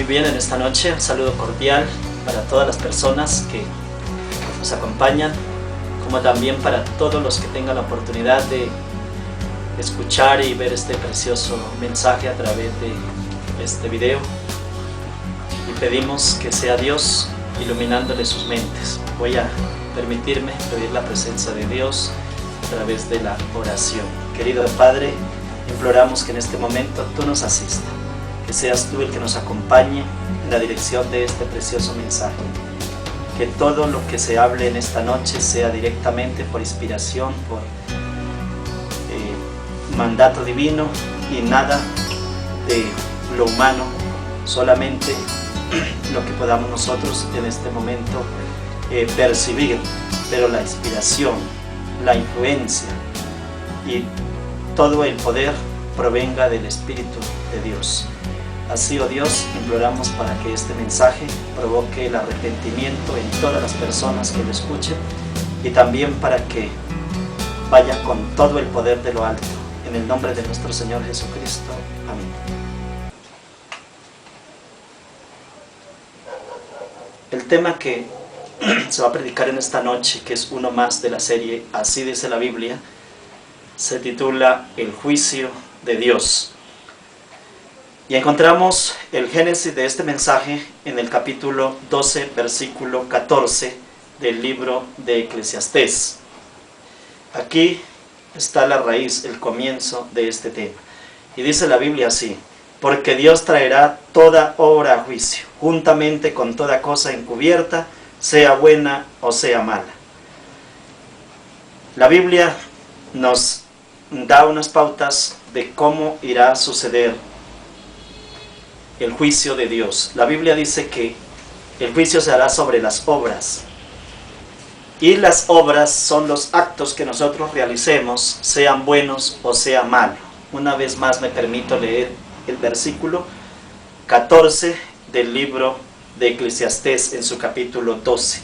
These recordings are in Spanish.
Muy bien, en esta noche un saludo cordial para todas las personas que nos acompañan, como también para todos los que tengan la oportunidad de escuchar y ver este precioso mensaje a través de este video. Y pedimos que sea Dios iluminándole sus mentes. Voy a permitirme pedir la presencia de Dios a través de la oración. Querido Padre, imploramos que en este momento tú nos asistas, que seas tú el que nos acompañe en la dirección de este precioso mensaje. Que todo lo que se hable en esta noche sea directamente por inspiración, por mandato divino y nada de lo humano, solamente lo que podamos nosotros en este momento percibir, pero la inspiración, la influencia y todo el poder provenga del Espíritu de Dios. Así, oh Dios, imploramos para que este mensaje provoque el arrepentimiento en todas las personas que lo escuchen y también para que vaya con todo el poder de lo alto. En el nombre de nuestro Señor Jesucristo. Amén. El tema que se va a predicar en esta noche, que es uno más de la serie Así dice la Biblia, se titula El juicio de Dios. Y encontramos el génesis de este mensaje en el capítulo 12, versículo 14 del libro de Eclesiastés. Aquí está la raíz, el comienzo de este tema. Y dice la Biblia así: porque Dios traerá toda obra a juicio, juntamente con toda cosa encubierta, sea buena o sea mala. La Biblia nos da unas pautas de cómo irá a suceder el juicio de Dios. La Biblia dice que el juicio se hará sobre las obras. Y las obras son los actos que nosotros realicemos, sean buenos o sean malos. Una vez más me permito leer el versículo 14 del libro de Eclesiastés en su capítulo 12.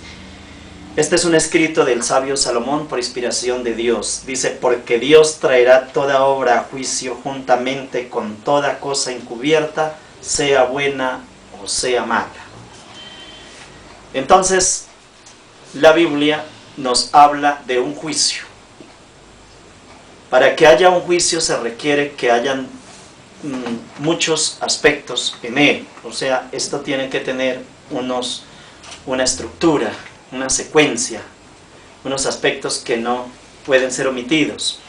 Este es un escrito del sabio Salomón por inspiración de Dios. Dice: porque Dios traerá toda obra a juicio juntamente con toda cosa encubierta, sea buena o sea mala. Entonces, la Biblia nos habla de un juicio. Para que haya un juicio se requiere que hayan muchos aspectos en él. O sea, esto tiene que tener una estructura, una secuencia, unos aspectos que no pueden ser omitidos.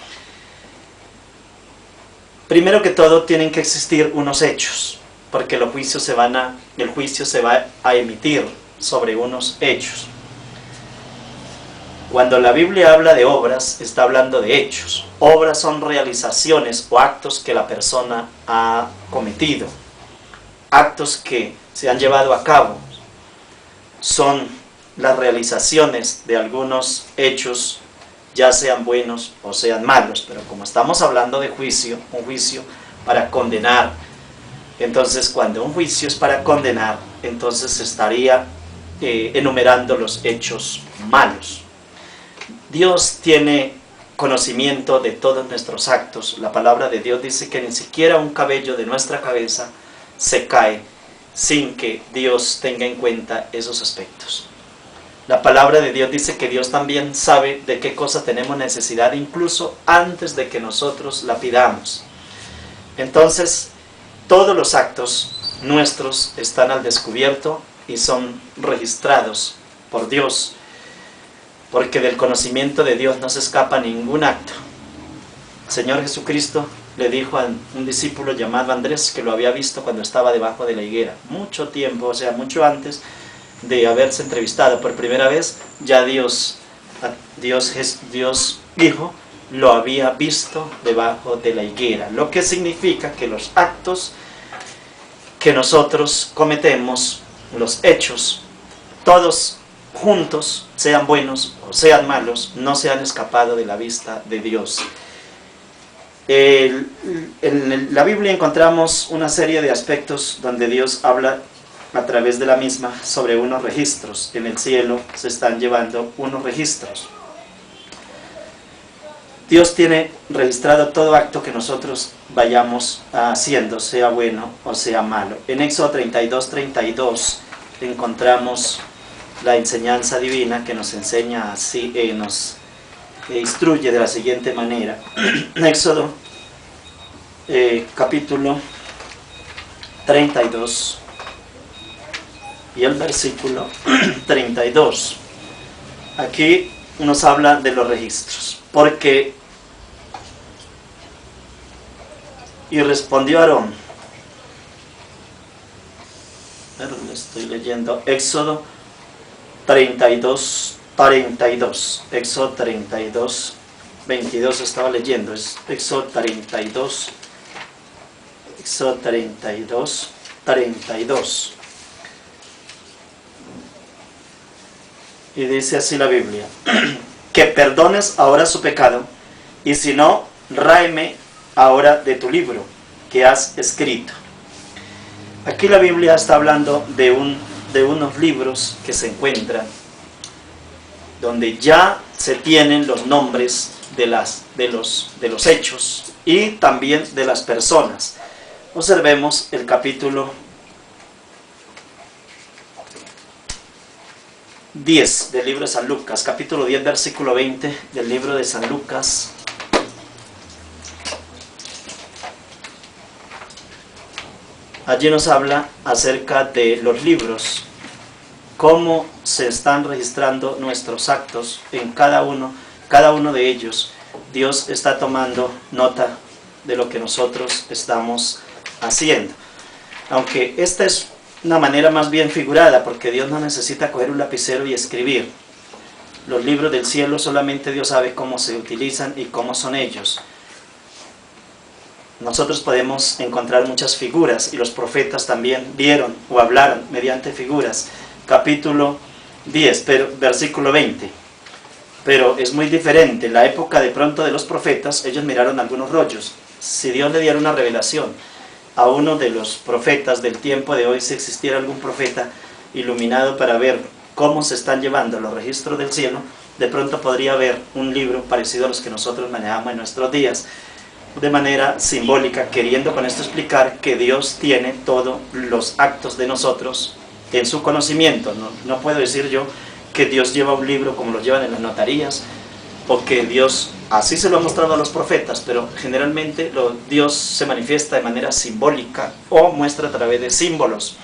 Primero que todo, tienen que existir unos hechos, porque el juicio se va a emitir sobre unos hechos. Cuando la Biblia habla de obras, está hablando de hechos. Obras son realizaciones o actos que la persona ha cometido. Actos que se han llevado a cabo. Son las realizaciones de algunos hechos, ya sean buenos o sean malos. Pero como estamos hablando de juicio, un juicio para condenar. Entonces, cuando un juicio es para condenar, entonces se estaría enumerando los hechos malos. Dios tiene conocimiento de todos nuestros actos. La palabra de Dios dice que ni siquiera un cabello de nuestra cabeza se cae sin que Dios tenga en cuenta esos aspectos. La palabra de Dios dice que Dios también sabe de qué cosa tenemos necesidad, incluso antes de que nosotros la pidamos. Entonces, todos los actos nuestros están al descubierto y son registrados por Dios. Porque del conocimiento de Dios no se escapa ningún acto. El Señor Jesucristo le dijo a un discípulo llamado Andrés, que lo había visto cuando estaba debajo de la higuera, mucho tiempo, o sea, mucho antes de haberse entrevistado por primera vez, ya Dios Hijo lo había visto debajo de la higuera. Lo que significa que los actos que nosotros cometemos, los hechos, todos juntos, sean buenos o sean malos, no se han escapado de la vista de Dios. En la Biblia encontramos una serie de aspectos donde Dios habla a través de la misma sobre unos registros. En el cielo se están llevando unos registros. Dios tiene registrado todo acto que nosotros vayamos haciendo, sea bueno o sea malo. En Éxodo 32:32 encontramos la enseñanza divina que nos enseña así, nos instruye de la siguiente manera. Éxodo capítulo 32 y el versículo 32. Aquí nos habla de los registros. Y respondió Aarón. Estoy leyendo Éxodo 32. Éxodo 32, 22 estaba leyendo. Es Éxodo 32. Éxodo 32, 32. Y dice así la Biblia: que perdones ahora su pecado, y si no, ráeme ahora de tu libro que has escrito. Aquí la Biblia está hablando de unos libros que se encuentran, donde ya se tienen los nombres de los hechos y también de las personas. Observemos el capítulo 10 del libro de San Lucas, capítulo 10, versículo 20 del libro de San Lucas. Allí nos habla acerca de los libros, cómo se están registrando nuestros actos en cada uno de ellos. Dios está tomando nota de lo que nosotros estamos haciendo. Aunque esta es una manera más bien figurada, porque Dios no necesita coger un lapicero y escribir. Los libros del cielo solamente Dios sabe cómo se utilizan y cómo son ellos. Nosotros podemos encontrar muchas figuras, y los profetas también vieron o hablaron mediante figuras. Capítulo 10, versículo 20. Pero es muy diferente. En la época de pronto de los profetas, ellos miraron algunos rollos. Si Dios le diera una revelación a uno de los profetas del tiempo de hoy, si existiera algún profeta iluminado para ver cómo se están llevando los registros del cielo, de pronto podría haber un libro parecido a los que nosotros manejamos en nuestros días, de manera simbólica, queriendo con esto explicar que Dios tiene todos los actos de nosotros en su conocimiento. No puedo decir yo que Dios lleva un libro como lo llevan en las notarías, o que Dios así se lo ha mostrado a los profetas, pero generalmente Dios se manifiesta de manera simbólica o muestra a través de símbolos,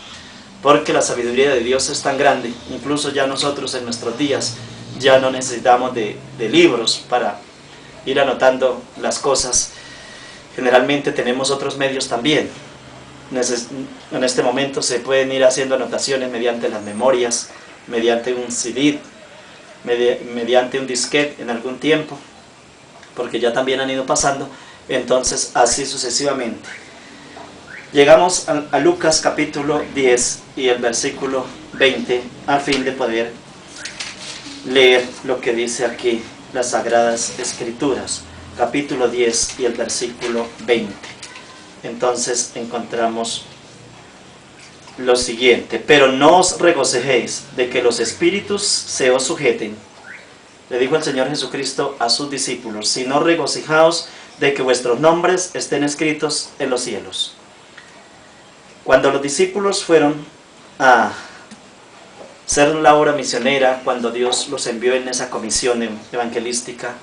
porque la sabiduría de Dios es tan grande. Incluso ya nosotros en nuestros días ya no necesitamos de libros para ir anotando las cosas. Generalmente tenemos otros medios también. En este momento se pueden ir haciendo anotaciones mediante las memorias, mediante un CD, mediante un disquete en algún tiempo, porque ya también han ido pasando. Entonces así sucesivamente. Llegamos a Lucas capítulo 10 y el versículo 20, a fin de poder leer lo que dice aquí las Sagradas Escrituras. Capítulo 10 y el versículo 20. Entonces encontramos lo siguiente: pero no os regocijéis de que los espíritus se os sujeten, le dijo el Señor Jesucristo a sus discípulos, sino regocijaos de que vuestros nombres estén escritos en los cielos. Cuando los discípulos fueron a hacer la obra misionera, cuando Dios los envió en esa comisión evangelística,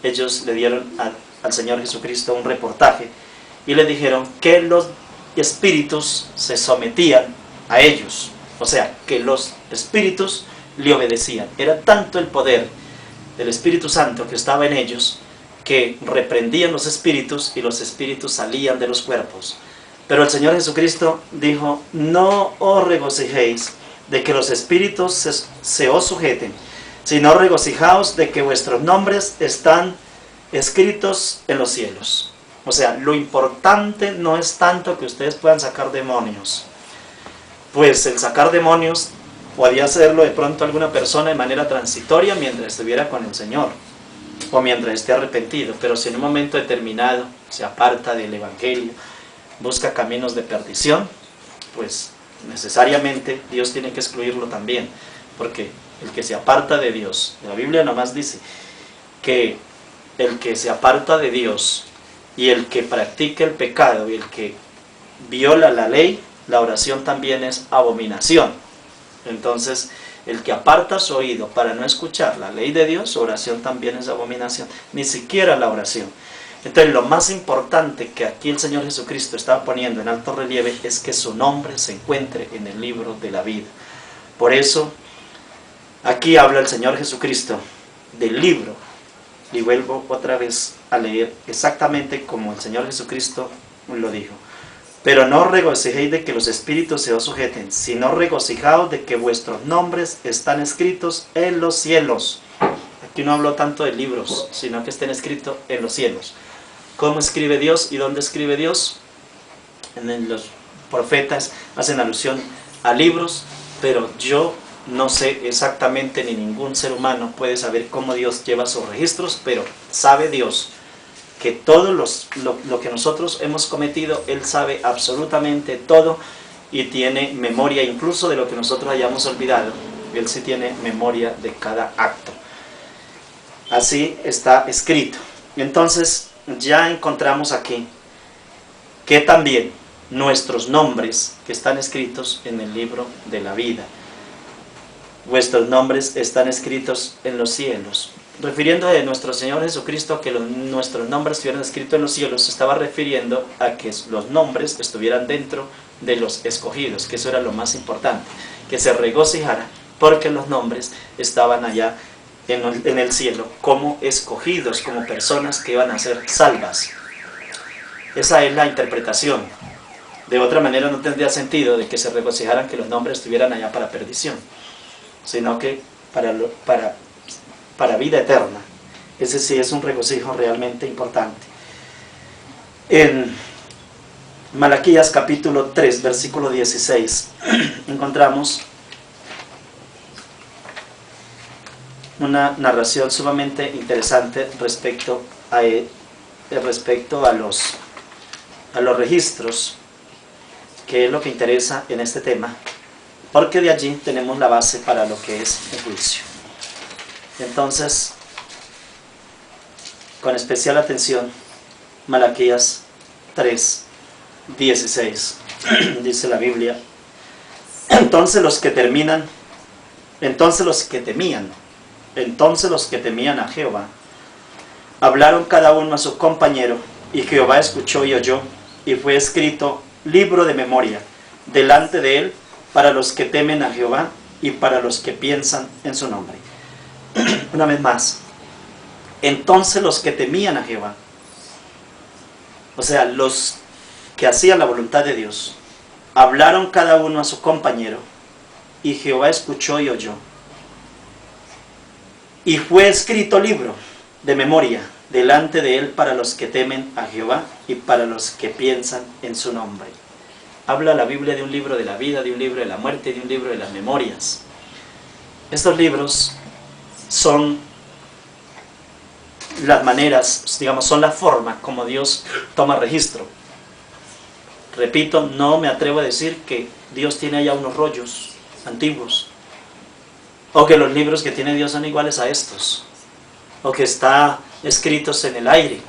ellos le dieron al Señor Jesucristo un reportaje y le dijeron que los espíritus se sometían a ellos, o sea, que los espíritus le obedecían. Era tanto el poder del Espíritu Santo que estaba en ellos, que reprendían los espíritus y los espíritus salían de los cuerpos. Pero el Señor Jesucristo dijo: no os regocijéis de que los espíritus se os sujeten, sino regocijaos de que vuestros nombres están escritos en los cielos. O sea, lo importante no es tanto que ustedes puedan sacar demonios, pues el sacar demonios podía hacerlo de pronto alguna persona de manera transitoria mientras estuviera con el Señor, o mientras esté arrepentido. Pero si en un momento determinado se aparta del Evangelio, busca caminos de perdición, pues necesariamente Dios tiene que excluirlo también, porque el que se aparta de Dios, la Biblia nomás dice que el que se aparta de Dios y el que practica el pecado y el que viola la ley, la oración también es abominación. Entonces, el que aparta su oído para no escuchar la ley de Dios, su oración también es abominación, ni siquiera la oración. Entonces, lo más importante que aquí el Señor Jesucristo estaba poniendo en alto relieve es que su nombre se encuentre en el libro de la vida. Por eso, aquí habla el Señor Jesucristo del libro, y vuelvo otra vez a leer exactamente como el Señor Jesucristo lo dijo. Pero no os regocijéis de que los espíritus se os sujeten, sino regocijaos de que vuestros nombres están escritos en los cielos. Aquí no hablo tanto de libros, sino que estén escritos en los cielos. ¿Cómo escribe Dios y dónde escribe Dios? Los profetas hacen alusión a libros, pero yo no sé exactamente, ni ningún ser humano puede saber cómo Dios lleva sus registros, pero sabe Dios que todo lo que nosotros hemos cometido, Él sabe absolutamente todo y tiene memoria incluso de lo que nosotros hayamos olvidado. Él sí tiene memoria de cada acto. Así está escrito. Entonces ya encontramos aquí que también nuestros nombres que están escritos en el libro de la vida. Vuestros nombres están escritos en los cielos. Refiriendo a nuestro Señor Jesucristo a que nuestros nombres estuvieran escritos en los cielos, se estaba refiriendo a que los nombres estuvieran dentro de los escogidos, que eso era lo más importante, que se regocijara porque los nombres estaban allá en el cielo como escogidos, como personas que iban a ser salvas. Esa es la interpretación. De otra manera no tendría sentido de que se regocijaran que los nombres estuvieran allá para perdición, sino que para vida eterna. Ese sí es un regocijo realmente importante. En Malaquías capítulo 3, versículo 16, encontramos una narración sumamente interesante respecto a los registros, que es lo que interesa en este tema, porque de allí tenemos la base para lo que es el juicio. Entonces, con especial atención, Malaquías 3, 16, dice la Biblia: entonces los que temían a Jehová, hablaron cada uno a su compañero, y Jehová escuchó y oyó, y fue escrito libro de memoria delante de él para los que temen a Jehová y para los que piensan en su nombre. Una vez más, entonces los que temían a Jehová, o sea, los que hacían la voluntad de Dios, hablaron cada uno a su compañero, y Jehová escuchó y oyó. Y fue escrito libro de memoria delante de él para los que temen a Jehová y para los que piensan en su nombre. Habla la Biblia de un libro de la vida, de un libro de la muerte, de un libro de las memorias. Estos libros son las maneras, digamos, son la forma como Dios toma registro. Repito, no me atrevo a decir que Dios tiene allá unos rollos antiguos, o que los libros que tiene Dios son iguales a estos, o que está escritos en el aire.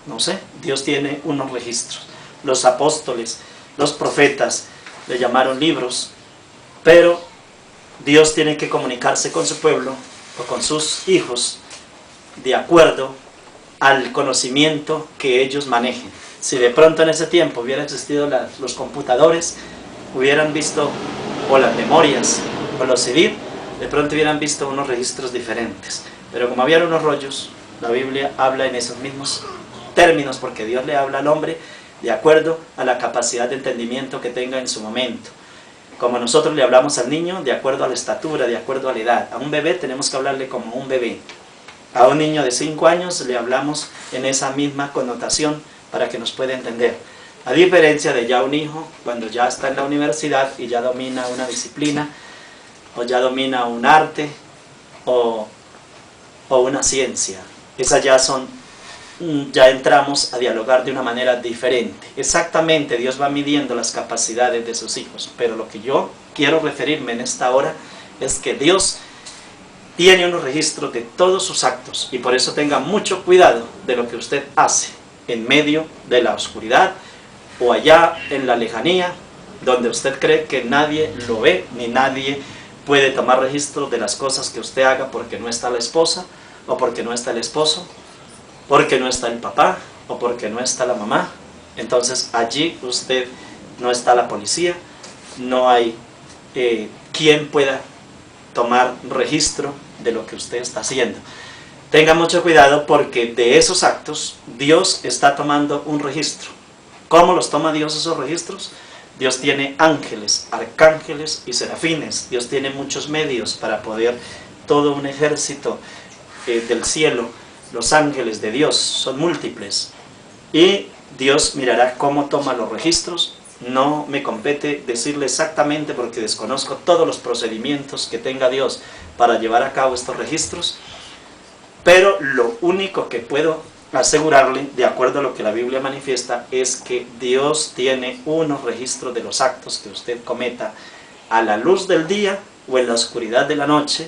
No sé, Dios tiene unos registros. Los apóstoles, los profetas le llamaron libros, pero Dios tiene que comunicarse con su pueblo o con sus hijos de acuerdo al conocimiento que ellos manejen. Si de pronto en ese tiempo hubiera existido los computadores, hubieran visto, o las memorias, o los CD, de pronto hubieran visto unos registros diferentes. Pero como había unos rollos, la Biblia habla en esos mismos términos, porque Dios le habla al hombre de acuerdo a la capacidad de entendimiento que tenga en su momento. Como nosotros le hablamos al niño, de acuerdo a la estatura, de acuerdo a la edad. A un bebé tenemos que hablarle como un bebé. A un niño de 5 años le hablamos en esa misma connotación para que nos pueda entender. A diferencia de ya un hijo, cuando ya está en la universidad y ya domina una disciplina, o ya domina un arte, o una ciencia. Esas ya entramos a dialogar de una manera diferente. Exactamente, Dios va midiendo las capacidades de sus hijos, pero lo que yo quiero referirme en esta hora es que Dios tiene unos registros de todos sus actos, y por eso tenga mucho cuidado de lo que usted hace en medio de la oscuridad o allá en la lejanía, donde usted cree que nadie lo ve, ni nadie puede tomar registro de las cosas que usted haga porque no está la esposa, o porque no está el esposo, porque no está el papá, o porque no está la mamá. Entonces allí usted no está la policía, no hay quien pueda tomar registro de lo que usted está haciendo. Tenga mucho cuidado, porque de esos actos Dios está tomando un registro. ¿Cómo los toma Dios esos registros? Dios tiene ángeles, arcángeles y serafines. Dios tiene muchos medios para poder, todo un ejército del cielo, los ángeles de Dios son múltiples. Y Dios mirará cómo toma los registros. No me compete decirle exactamente, porque desconozco todos los procedimientos que tenga Dios para llevar a cabo estos registros. Pero lo único que puedo asegurarle, de acuerdo a lo que la Biblia manifiesta, es que Dios tiene unos registros de los actos que usted cometa a la luz del día o en la oscuridad de la noche,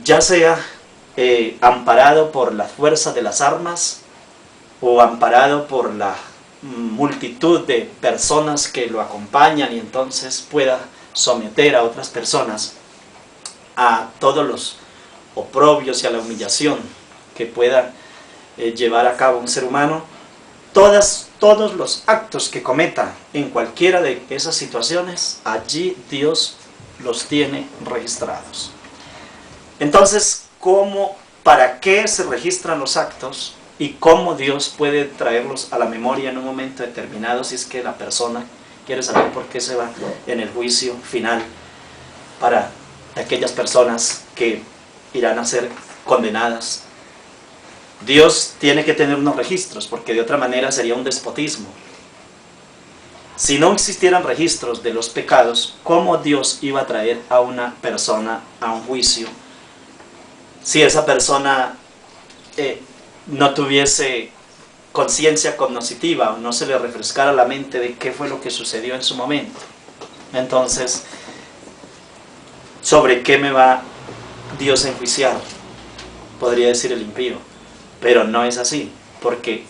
ya sea amparado por la fuerza de las armas o amparado por la multitud de personas que lo acompañan, y entonces pueda someter a otras personas a todos los oprobios y a la humillación que pueda llevar a cabo un ser humano. Todos los actos que cometa en cualquiera de esas situaciones, allí Dios los tiene registrados. Entonces, ¿para qué se registran los actos? Y cómo Dios puede traerlos a la memoria en un momento determinado, si es que la persona quiere saber por qué se va en el juicio final para aquellas personas que irán a ser condenadas. Dios tiene que tener unos registros, porque de otra manera sería un despotismo. Si no existieran registros de los pecados, ¿cómo Dios iba a traer a una persona a un juicio si esa persona no tuviese conciencia cognoscitiva, o no se le refrescara la mente de qué fue lo que sucedió en su momento? Entonces, ¿sobre qué me va Dios a enjuiciar? Podría decir el impío, pero no es así, porque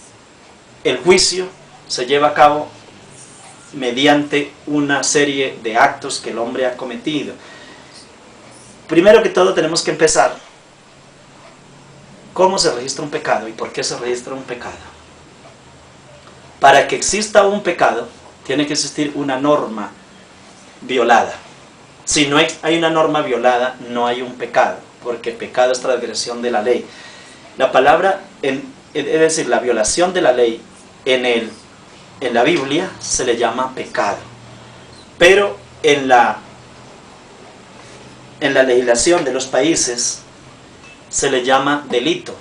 el juicio se lleva a cabo mediante una serie de actos que el hombre ha cometido. Primero que todo tenemos que empezar. ¿Cómo se registra un pecado y por qué se registra un pecado? Para que exista un pecado, tiene que existir una norma violada. Si no hay una norma violada, no hay un pecado, porque pecado es transgresión de la ley. La palabra, es decir, la violación de la ley en la Biblia se le llama pecado. Pero en la legislación de los países se le llama delito.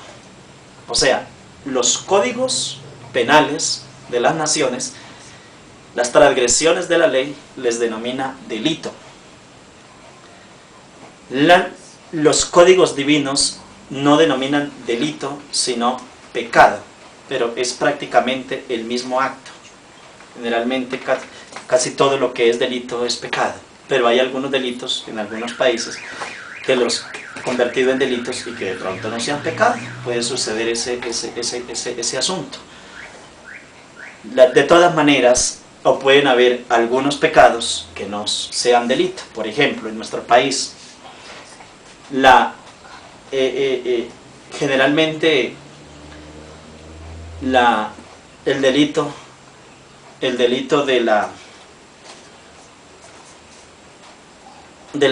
O sea, los códigos penales de las naciones, las transgresiones de la ley, les denomina delito. Los códigos divinos no denominan delito, sino pecado, pero es prácticamente el mismo acto. Generalmente casi todo lo que es delito es pecado, pero hay algunos delitos en algunos países que los convertido en delitos y que de pronto no sean pecado. Puede suceder ese asunto. De todas maneras, o pueden haber algunos pecados que no sean delito. Por ejemplo, en nuestro país, generalmente el delito de la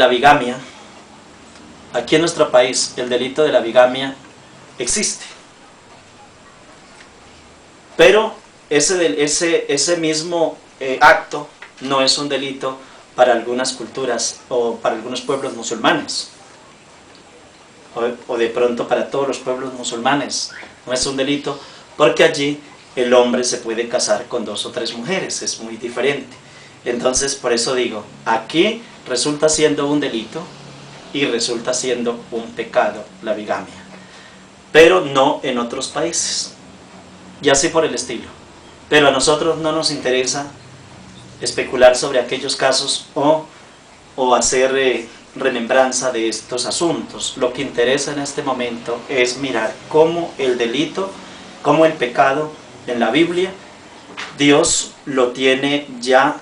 bigamia, aquí en nuestro país el delito de la bigamia existe, pero ese mismo acto no es un delito para algunas culturas o para algunos pueblos musulmanes, o de pronto para todos los pueblos musulmanes no es un delito, porque allí el hombre se puede casar con 2 o 3 mujeres, es muy diferente. Entonces, por eso digo, aquí resulta siendo un delito y resulta siendo un pecado la bigamia, pero no en otros países, y así por el estilo. Pero a nosotros no nos interesa especular sobre aquellos casos o hacer remembranza de estos asuntos. Lo que interesa en este momento es mirar cómo el delito, cómo el pecado en la Biblia, Dios lo tiene ya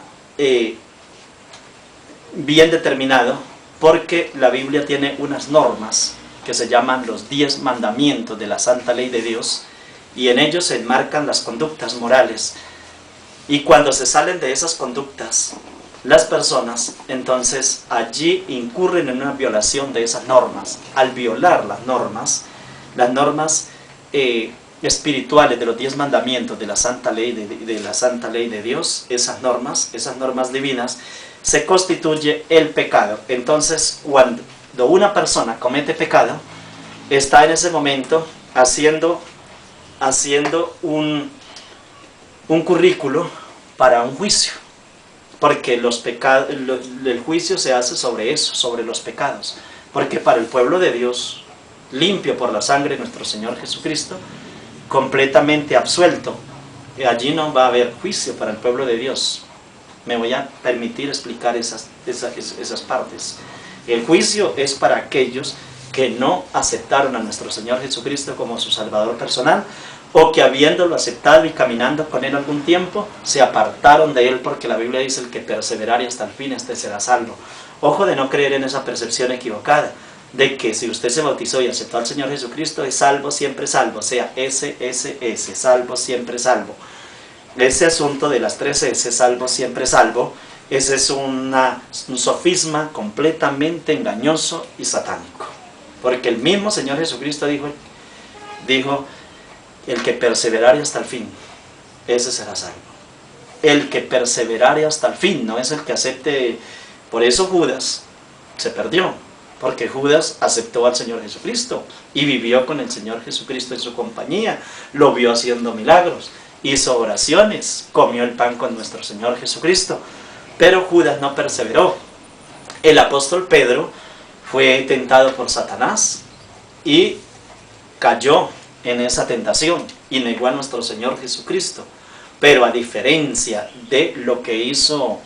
bien determinado, porque la Biblia tiene unas normas que se llaman los 10 mandamientos de la santa ley de Dios, y en ellos se enmarcan las conductas morales. Y cuando se salen de esas conductas las personas, entonces allí incurren en una violación de esas normas. Al violar las normas espirituales de los 10 mandamientos de la santa ley de la santa ley de Dios, esas normas divinas, se constituye el pecado. Entonces, cuando una persona comete pecado, está en ese momento haciendo un currículo para un juicio, porque el juicio se hace sobre eso, sobre los pecados, porque para el pueblo de Dios, limpio por la sangre de nuestro Señor Jesucristo, completamente absuelto, allí no va a haber juicio para el pueblo de Dios. Me voy a permitir explicar esas partes. El juicio es para aquellos que no aceptaron a nuestro Señor Jesucristo como su Salvador personal, o que habiéndolo aceptado y caminando con Él algún tiempo, se apartaron de Él, porque la Biblia dice: el que perseverare hasta el fin, este será salvo. Ojo de no creer en esa percepción equivocada, de que si usted se bautizó y aceptó al Señor Jesucristo, es salvo, siempre salvo, o sea, salvo, siempre salvo. Ese asunto de las 3 S, salvo, siempre salvo, ese es un sofisma completamente engañoso y satánico, porque el mismo Señor Jesucristo dijo: el que perseverare hasta el fin, ese será salvo. El que perseverare hasta el fin, no es el que acepte. Por eso Judas se perdió, porque Judas aceptó al Señor Jesucristo y vivió con el Señor Jesucristo en su compañía, lo vio haciendo milagros, hizo oraciones, comió el pan con nuestro Señor Jesucristo, pero Judas no perseveró. El apóstol Pedro fue tentado por Satanás y cayó en esa tentación y negó a nuestro Señor Jesucristo, pero a diferencia de lo que hizo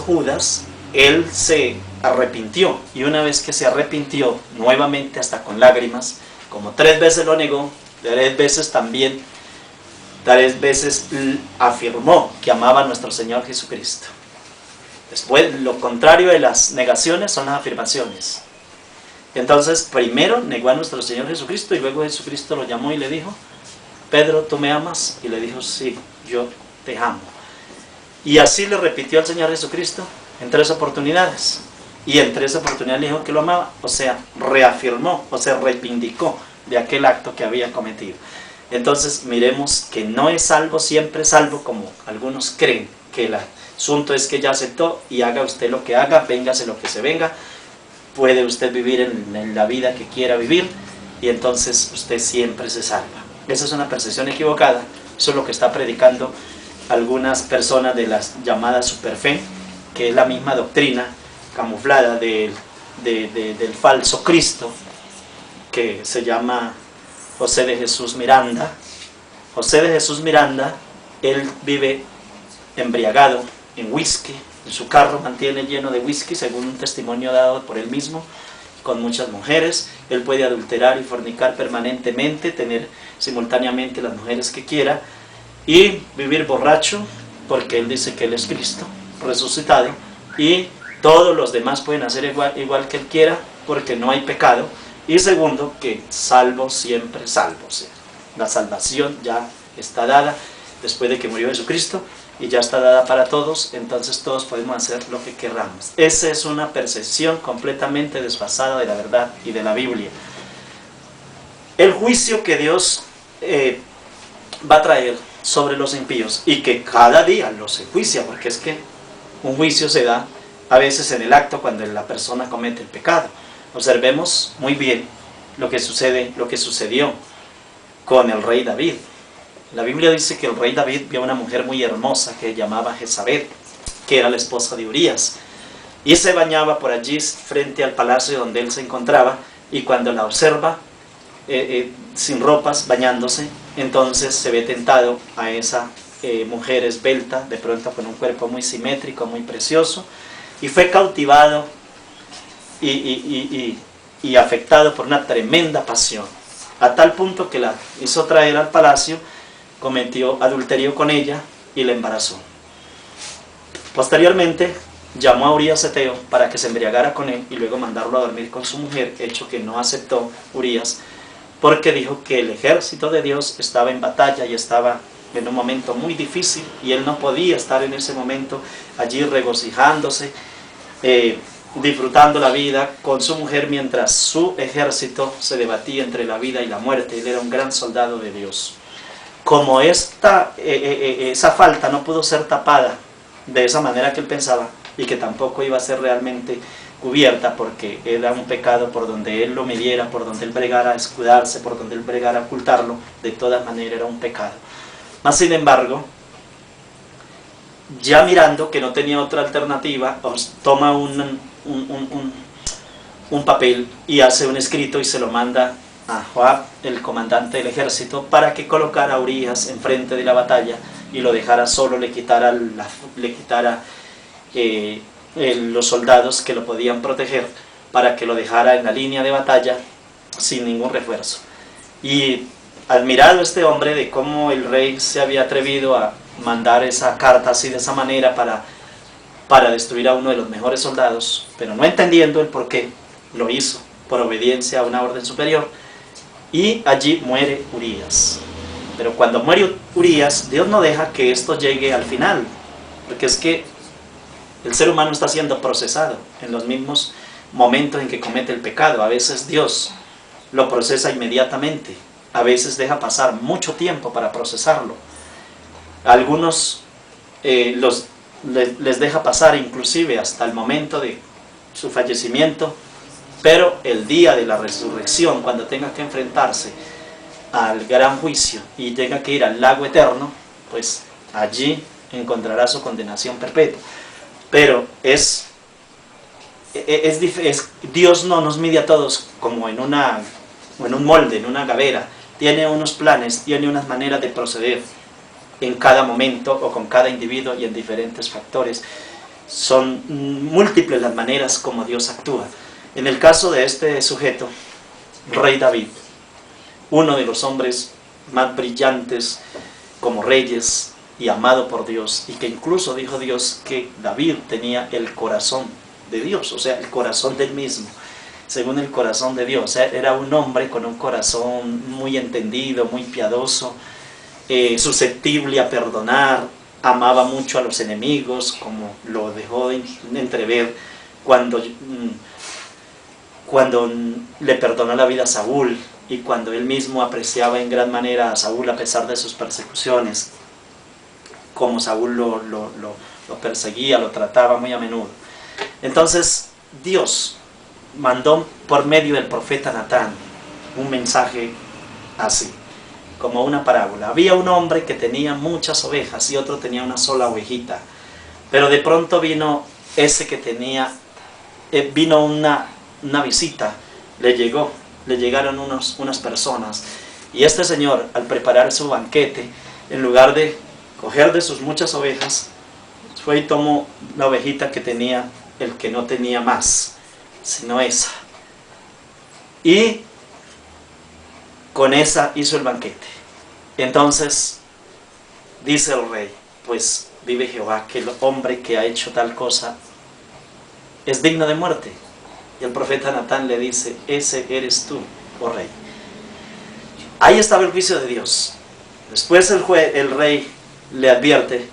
Judas, él se arrepintió, y una vez que se arrepintió, nuevamente hasta con lágrimas, como 3 veces lo negó, 3 veces afirmó que amaba a nuestro Señor Jesucristo. Después, lo contrario de las negaciones son las afirmaciones. Entonces, primero negó a nuestro Señor Jesucristo, y luego Jesucristo lo llamó y le dijo: Pedro, ¿tú me amas? Y le dijo: sí, yo te amo. Y así le repitió al Señor Jesucristo en 3 oportunidades. Y en 3 oportunidades le dijo que lo amaba, o sea, reafirmó, o sea, reivindicó de aquel acto que había cometido. Entonces, miremos que no es salvo, siempre salvo, como algunos creen, que el asunto es que ya aceptó y haga usted lo que haga, véngase lo que se venga, puede usted vivir en la vida que quiera vivir, y entonces usted siempre se salva. Esa es una percepción equivocada. Eso es lo que está predicando algunas personas de las llamadas superfe, que es la misma doctrina camuflada del falso Cristo, que se llama José de Jesús Miranda. José de Jesús Miranda, él vive embriagado en whisky, en su carro mantiene lleno de whisky, según un testimonio dado por él mismo, con muchas mujeres. Él puede adulterar y fornicar permanentemente, tener simultáneamente las mujeres que quiera, y vivir borracho, porque él dice que él es Cristo resucitado, y todos los demás pueden hacer igual que él quiera, porque no hay pecado. Y segundo, que salvo, siempre salvo, o sea, la salvación ya está dada después de que murió Jesucristo, y ya está dada para todos, entonces todos podemos hacer lo que queramos. Esa es una percepción completamente desfasada de la verdad y de la Biblia. El juicio que Dios va a traer sobre los impíos, y que cada día los enjuicia, porque es que un juicio se da a veces en el acto cuando la persona comete el pecado. Observemos muy bien lo que sucedió con el rey David. La Biblia dice que el rey David vio a una mujer muy hermosa que llamaba Jezabel, que era la esposa de Urías, y se bañaba por allí frente al palacio donde él se encontraba, y cuando la observa sin ropas, bañándose, entonces se ve tentado a esa mujer esbelta, de pronto con un cuerpo muy simétrico, muy precioso, y fue cautivado y afectado por una tremenda pasión, a tal punto que la hizo traer al palacio, cometió adulterio con ella y la embarazó. Posteriormente llamó a Urías Eteo para que se embriagara con él y luego mandarlo a dormir con su mujer, hecho que no aceptó Urías, porque dijo que el ejército de Dios estaba en batalla y estaba en un momento muy difícil y él no podía estar en ese momento allí regocijándose, disfrutando la vida con su mujer mientras su ejército se debatía entre la vida y la muerte. Él era un gran soldado de Dios. Como esa falta no pudo ser tapada de esa manera que él pensaba, y que tampoco iba a ser realmente cubierta, porque era un pecado por donde él lo midiera, por donde él bregara a escudarse, por donde él bregara a ocultarlo, de todas maneras era un pecado. Mas sin embargo, ya mirando que no tenía otra alternativa, toma un papel y hace un escrito y se lo manda a Joab, el comandante del ejército, para que colocara a Urías enfrente de la batalla y lo dejara solo, le quitara los soldados que lo podían proteger, para que lo dejara en la línea de batalla sin ningún refuerzo. Y admirado este hombre de cómo el rey se había atrevido a mandar esa carta así de esa manera para destruir a uno de los mejores soldados, pero no entendiendo el por qué, lo hizo por obediencia a una orden superior, y allí muere Urías. Pero cuando muere Urías, Dios no deja que esto llegue al final, porque es que el ser humano está siendo procesado en los mismos momentos en que comete el pecado. A veces Dios lo procesa inmediatamente, a veces deja pasar mucho tiempo para procesarlo. A algunos les deja pasar inclusive hasta el momento de su fallecimiento, pero el día de la resurrección, cuando tenga que enfrentarse al gran juicio y tenga que ir al lago eterno, pues allí encontrará su condenación perpetua. Pero Dios no nos mide a todos como en un molde, en una gavera. Tiene unos planes, tiene unas maneras de proceder en cada momento o con cada individuo y en diferentes factores. Son múltiples las maneras como Dios actúa. En el caso de este sujeto, rey David, uno de los hombres más brillantes como reyes y amado por Dios, y que incluso dijo Dios que David tenía el corazón de Dios, o sea, el corazón del mismo, según el corazón de Dios. O sea, era un hombre con un corazón muy entendido, muy piadoso, susceptible a perdonar, amaba mucho a los enemigos, como lo dejó entrever cuando le perdonó la vida a Saúl, y cuando él mismo apreciaba en gran manera a Saúl a pesar de sus persecuciones, como Saúl lo perseguía, lo trataba muy a menudo. Entonces Dios mandó por medio del profeta Natán un mensaje así, como una parábola. Había un hombre que tenía muchas ovejas y otro tenía una sola ovejita, pero de pronto vino ese que tenía, vino una visita, le llegaron unas personas, y este señor, al preparar su banquete, en lugar de coger de sus muchas ovejas, fue y tomó la ovejita que tenía el que no tenía más, sino esa, y con esa hizo el banquete. Entonces dice el rey: pues vive Jehová, que el hombre que ha hecho tal cosa es digno de muerte. Y el profeta Natán le dice: ese eres tú, oh rey. Ahí estaba el juicio de Dios. Después el rey le advierte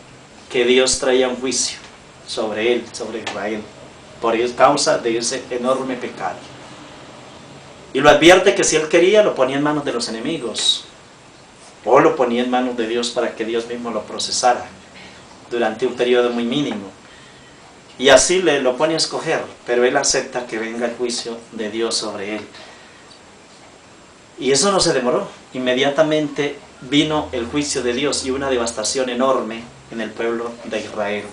que Dios traía un juicio sobre él, sobre Israel, por causa de ese enorme pecado. Y lo advierte que si él quería, lo ponía en manos de los enemigos, o lo ponía en manos de Dios para que Dios mismo lo procesara durante un periodo muy mínimo. Y así lo pone a escoger, pero él acepta que venga el juicio de Dios sobre él. Y eso no se demoró. Inmediatamente vino el juicio de Dios y una devastación enorme en el pueblo de Israel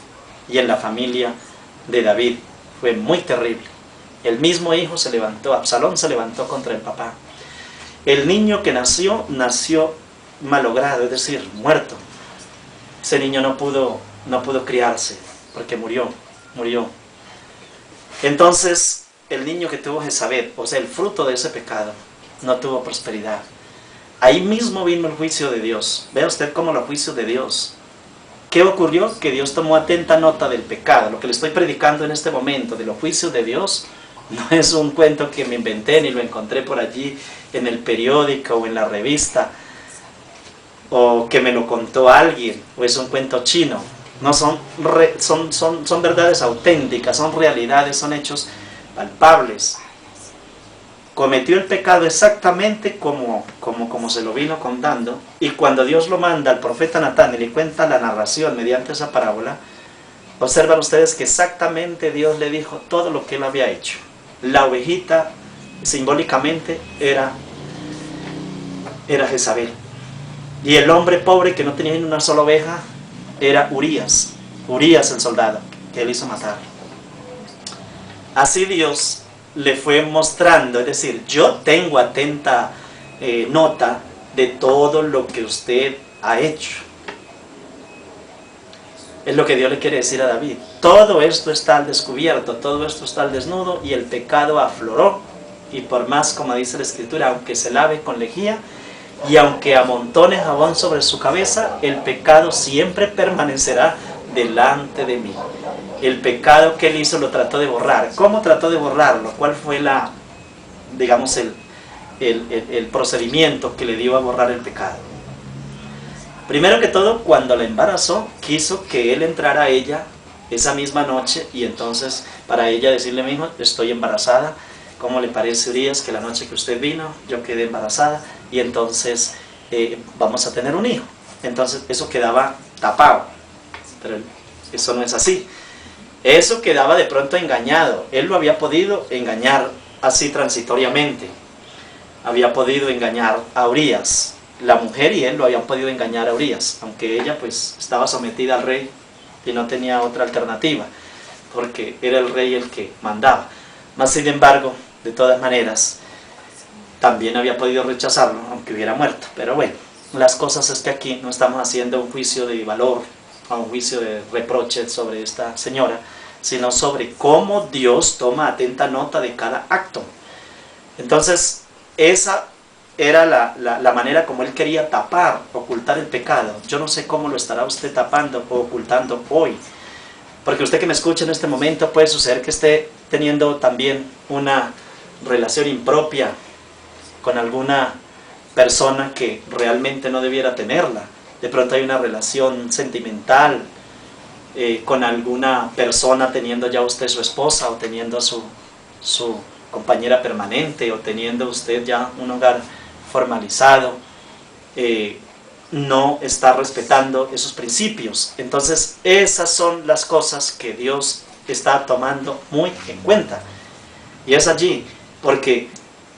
y en la familia de David. Fue muy terrible. El mismo hijo se levantó, Absalón se levantó contra el papá. El niño que nació malogrado, es decir, muerto. Ese niño no pudo criarse porque murió. Entonces, el niño que tuvo Jezabel, o sea, el fruto de ese pecado, no tuvo prosperidad. Ahí mismo vino el juicio de Dios. Vea usted cómo el juicio de Dios. ¿Qué ocurrió? Que Dios tomó atenta nota del pecado. Lo que le estoy predicando en este momento de los juicios de Dios no es un cuento que me inventé ni lo encontré por allí en el periódico o en la revista, o que me lo contó alguien, o es un cuento chino. No, son verdades auténticas, son realidades, son hechos palpables. Cometió el pecado exactamente como se lo vino contando, y cuando Dios lo manda al profeta Natán y le cuenta la narración mediante esa parábola, observan ustedes que exactamente Dios le dijo todo lo que él había hecho. La ovejita simbólicamente era Jezabel, y el hombre pobre que no tenía ni una sola oveja era Urías el soldado que él hizo matar. Así Dios le fue mostrando, es decir, yo tengo atenta nota de todo lo que usted ha hecho. Es lo que Dios le quiere decir a David. Todo esto está al descubierto, todo esto está al desnudo, y el pecado afloró, y por más, como dice la Escritura, aunque se lave con lejía y aunque amontone jabón sobre su cabeza, el pecado siempre permanecerá delante de mí. El pecado que él hizo lo trató de borrar. ¿Cómo trató de borrarlo? ¿Cuál fue el procedimiento que le dio a borrar el pecado? Primero que todo, cuando la embarazó, quiso que él entrara a ella esa misma noche, y entonces para ella decirle mismo: estoy embarazada. ¿Cómo le parece, Urías, que la noche que usted vino yo quedé embarazada, y entonces vamos a tener un hijo? Entonces eso quedaba tapado, pero eso no es así. Eso quedaba de pronto engañado. Él lo había podido engañar así transitoriamente. Había podido engañar a Urías. La mujer y él lo habían podido engañar a Urías, aunque ella pues estaba sometida al rey y no tenía otra alternativa, porque era el rey el que mandaba. Mas sin embargo, de todas maneras, también había podido rechazarlo, aunque hubiera muerto. Pero bueno, las cosas es que aquí no estamos haciendo un juicio de valor, a un juicio de reproche sobre esta señora, sino sobre cómo Dios toma atenta nota de cada acto. Entonces, esa era la manera como él quería tapar, ocultar el pecado. Yo no sé cómo lo estará usted tapando o ocultando hoy, porque usted que me escucha en este momento puede suceder que esté teniendo también una relación impropia con alguna persona que realmente no debiera tenerla. De pronto hay una relación sentimental con alguna persona, teniendo ya usted su esposa, o teniendo su compañera permanente, o teniendo usted ya un hogar formalizado. No está respetando esos principios. Entonces esas son las cosas que Dios está tomando muy en cuenta, y es allí porque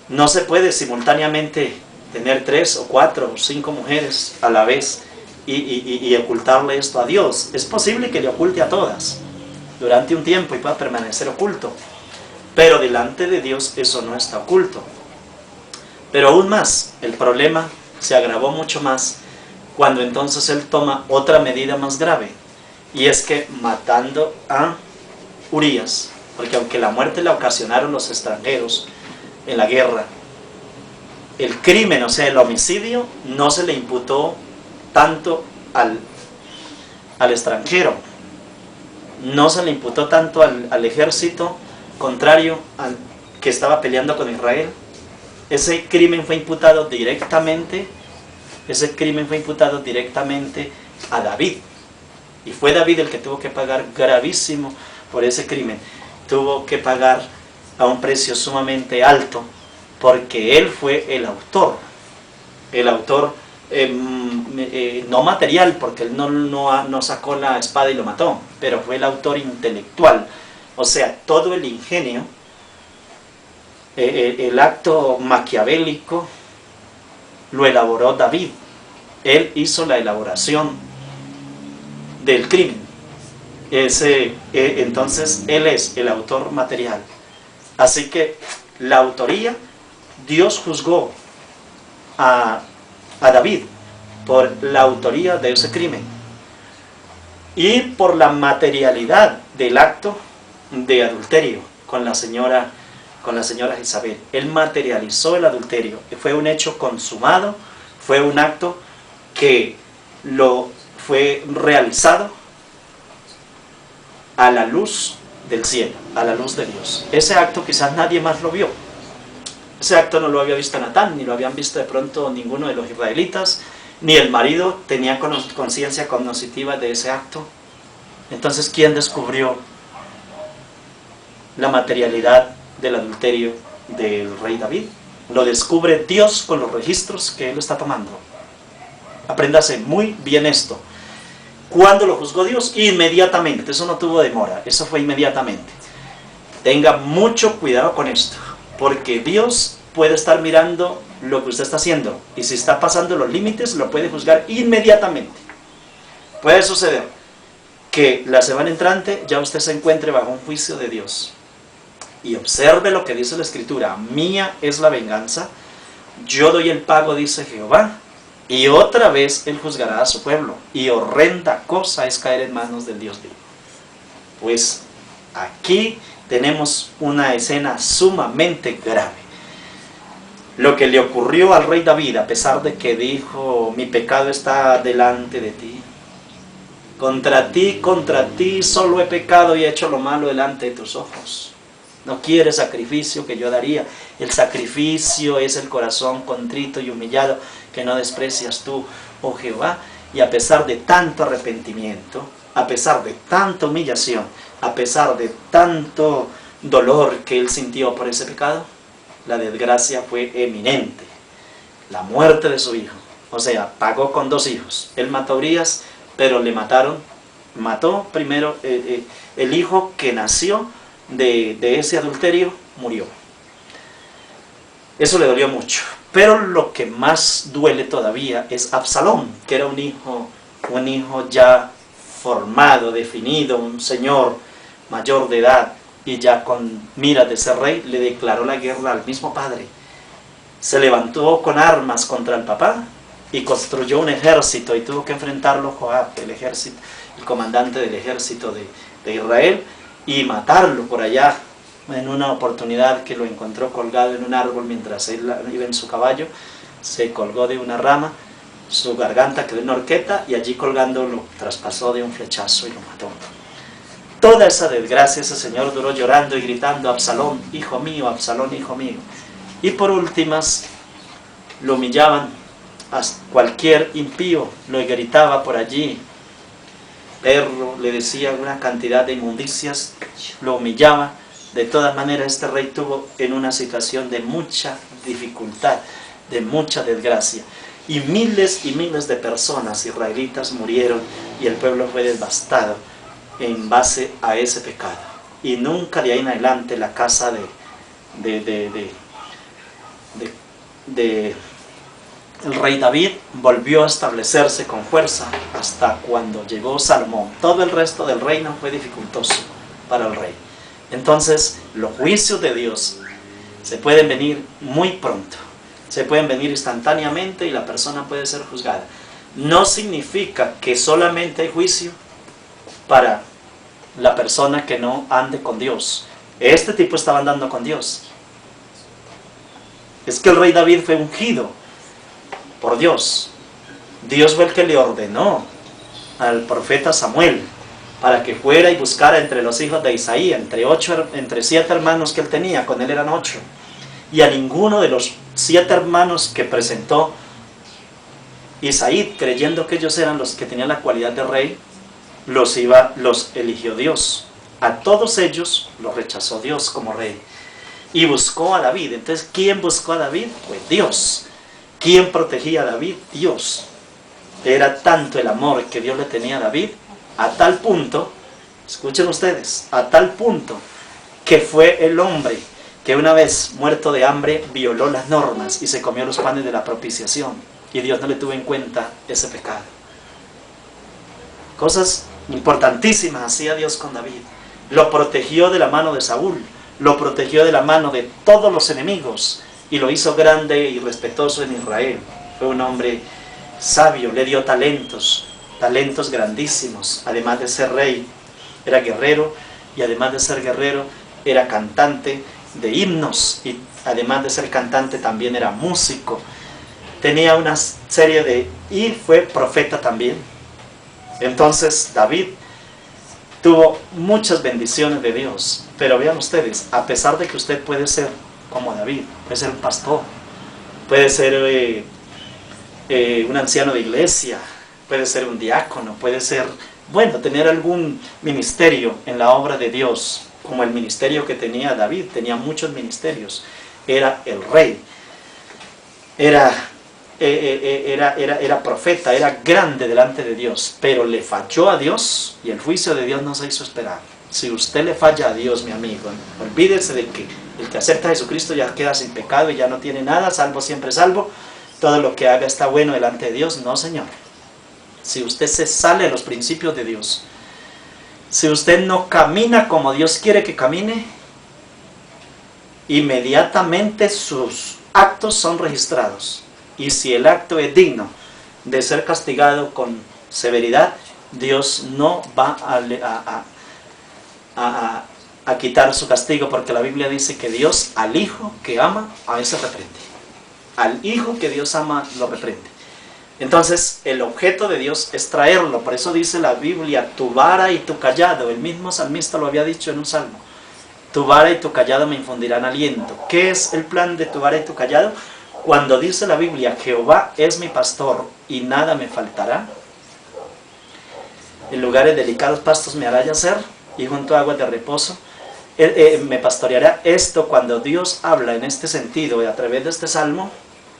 no se puede simultáneamente tener 3 o 4 o 5 mujeres a la vez y ocultarle esto a Dios. Es posible que le oculte a todas durante un tiempo y pueda permanecer oculto, pero delante de Dios eso no está oculto. Pero aún más, el problema se agravó mucho más cuando entonces él toma otra medida más grave, y es que matando a Urías, porque aunque la muerte la ocasionaron los extranjeros en la guerra, el crimen, o sea, el homicidio, no se le imputó tanto al extranjero, no se le imputó tanto al ejército contrario al que estaba peleando con Israel. Ese crimen fue imputado directamente a David, y fue David el que tuvo que pagar gravísimo por ese crimen. Tuvo que pagar a un precio sumamente alto, porque él fue el autor no material, porque él no sacó la espada y lo mató, pero fue el autor intelectual, o sea, todo el ingenio, el acto maquiavélico lo elaboró David. Él hizo la elaboración del crimen. Entonces él es el autor material. Así que la autoría, Dios juzgó a David por la autoría de ese crimen y por la materialidad del acto de adulterio con la señora Jezabel. Él materializó el adulterio. Fue un hecho consumado, fue un acto que fue realizado a la luz del cielo, a la luz de Dios. Ese acto quizás nadie más lo vio. Ese acto no lo había visto Natán, ni lo habían visto de pronto ninguno de los israelitas, ni el marido tenía conciencia cognoscitiva de ese acto. Entonces, ¿quién descubrió la materialidad del adulterio del rey David? Lo descubre Dios con los registros que él está tomando. Apréndase muy bien esto. ¿Cuándo lo juzgó Dios? Inmediatamente. Eso no tuvo demora, eso fue inmediatamente. Tenga mucho cuidado con esto, porque Dios puede estar mirando lo que usted está haciendo, y si está pasando los límites, lo puede juzgar inmediatamente. Puede suceder que la semana entrante ya usted se encuentre bajo un juicio de Dios. Y observe lo que dice la Escritura: mía es la venganza, yo doy el pago, dice Jehová. Y otra vez Él juzgará a su pueblo, y horrenda cosa es caer en manos del Dios vivo. Pues aquí tenemos una escena sumamente grave. Lo que le ocurrió al rey David, a pesar de que dijo: mi pecado está delante de ti. Contra ti solo he pecado y he hecho lo malo delante de tus ojos. No quieres sacrificio que yo daría. El sacrificio es el corazón contrito y humillado que no desprecias tú, oh Jehová. Y a pesar de tanto arrepentimiento, a pesar de tanta humillación, a pesar de tanto dolor que él sintió por ese pecado, la desgracia fue eminente. La muerte de su hijo. O sea, pagó con 2 hijos. Él mató a Urías, pero le mató primero el hijo que nació de ese adulterio, murió. Eso le dolió mucho. Pero lo que más duele todavía es Absalón, que era un hijo ya formado, definido, un señor mayor de edad, y ya con miras de ser rey, le declaró la guerra al mismo padre. Se levantó con armas contra el papá y construyó un ejército, y tuvo que enfrentarlo Joab, el comandante del ejército de Israel, y matarlo por allá, en una oportunidad que lo encontró colgado en un árbol mientras él iba en su caballo. Se colgó de una rama, su garganta quedó en una horqueta, y allí colgando lo traspasó de un flechazo y lo mató. Toda esa desgracia, ese señor duró llorando y gritando: Absalón, hijo mío, Absalón, hijo mío. Y por últimas, lo humillaban. A cualquier impío lo gritaba por allí, perro, le decía una cantidad de inmundicias, lo humillaba. De todas maneras, este rey tuvo en una situación de mucha dificultad, de mucha desgracia, y miles de personas israelitas murieron, y el pueblo fue devastado en base a ese pecado. Y nunca de ahí en adelante la casa el rey David volvió a establecerse con fuerza hasta cuando llegó Salomón. Todo el resto del reino fue dificultoso para el rey. Entonces, los juicios de Dios se pueden venir muy pronto, se pueden venir instantáneamente, y la persona puede ser juzgada. No significa que solamente hay juicio para la persona que no ande con Dios. Este tipo estaba andando con Dios. Es que el rey David fue ungido por Dios. Dios fue el que le ordenó al profeta Samuel para que fuera y buscara entre los hijos de Isaí, entre 7 hermanos que él tenía, con él eran 8, y a ninguno de los 7 hermanos que presentó Isaí, creyendo que ellos eran los que tenían la cualidad de rey, los eligió Dios. A todos ellos los rechazó Dios como rey, y buscó a David. Entonces, ¿quién buscó a David? Pues Dios. ¿Quién protegía a David? Dios. Era tanto el amor que Dios le tenía a David, a tal punto, escuchen ustedes, a tal punto que fue el hombre que una vez muerto de hambre violó las normas y se comió los panes de la propiciación, y Dios no le tuvo en cuenta ese pecado. Cosas importantísimas hacía Dios con David. Lo protegió de la mano de Saúl, lo protegió de la mano de todos los enemigos, y lo hizo grande y respetuoso en Israel. Fue un hombre sabio, le dio talentos grandísimos. Además de ser rey, era guerrero, y además de ser guerrero, era cantante de himnos y además de ser cantante también era músico. Tenía una serie y fue profeta también. Entonces David tuvo muchas bendiciones de Dios. Pero vean ustedes, a pesar de que usted puede ser como David, puede ser un pastor, puede ser un anciano de iglesia, puede ser un diácono, puede ser, bueno, tener algún ministerio en la obra de Dios, como el ministerio que tenía David. Tenía muchos ministerios. Era el rey, era profeta, era grande delante de Dios, pero le falló a Dios y el juicio de Dios no se hizo esperar. Si usted le falla a Dios, mi amigo, olvídese de que el que acepta a Jesucristo ya queda sin pecado y ya no tiene nada, salvo siempre salvo. Todo lo que haga está bueno delante de Dios. No, señor. Si usted se sale de los principios de Dios, si usted no camina como Dios quiere que camine, inmediatamente sus actos son registrados. Y si el acto es digno de ser castigado con severidad, Dios no va a quitar su castigo, porque la Biblia dice que Dios al hijo que ama, a ese reprende. Al hijo que Dios ama, lo reprende. Entonces, el objeto de Dios es traerlo. Por eso dice la Biblia, tu vara y tu callado. El mismo salmista lo había dicho en un salmo. Tu vara y tu callado me infundirán aliento. ¿Qué es el plan de tu vara y tu callado? Cuando dice la Biblia, Jehová es mi pastor y nada me faltará. En lugares delicados pastos me hará yacer y junto a aguas de reposo me pastoreará. Esto, cuando Dios habla en este sentido y a través de este salmo,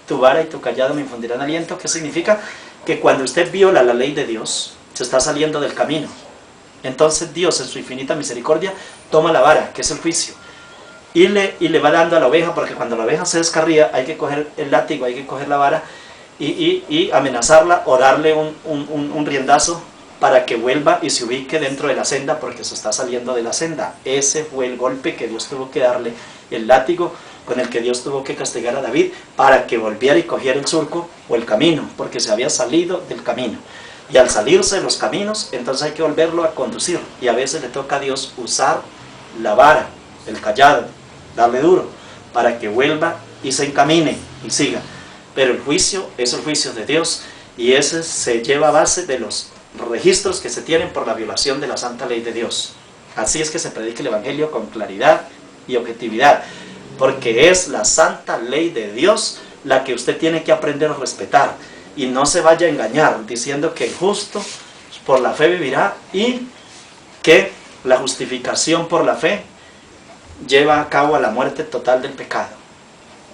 tu vara y tu callado me infundirán aliento, ¿qué significa? Que cuando usted viola la ley de Dios, se está saliendo del camino. Entonces Dios, en su infinita misericordia, toma la vara, que es el juicio, y le va dando a la oveja, porque cuando la oveja se descarría, hay que coger el látigo, hay que coger la vara y amenazarla o darle un riendazo para que vuelva y se ubique dentro de la senda, porque se está saliendo de la senda. Ese fue el golpe que Dios tuvo que darle, el látigo con el que Dios tuvo que castigar a David, para que volviera y cogiera el surco o el camino, porque se había salido del camino. Y al salirse de los caminos, entonces hay que volverlo a conducir. Y a veces le toca a Dios usar la vara, el callado, darle duro, para que vuelva y se encamine y siga. Pero el juicio es el juicio de Dios, y ese se lleva a base de los registros que se tienen por la violación de la santa ley de Dios. Así es que se predica el Evangelio con claridad y objetividad, porque es la santa ley de Dios la que usted tiene que aprender a respetar. Y no se vaya a engañar diciendo que el justo por la fe vivirá y que la justificación por la fe lleva a cabo a la muerte total del pecado.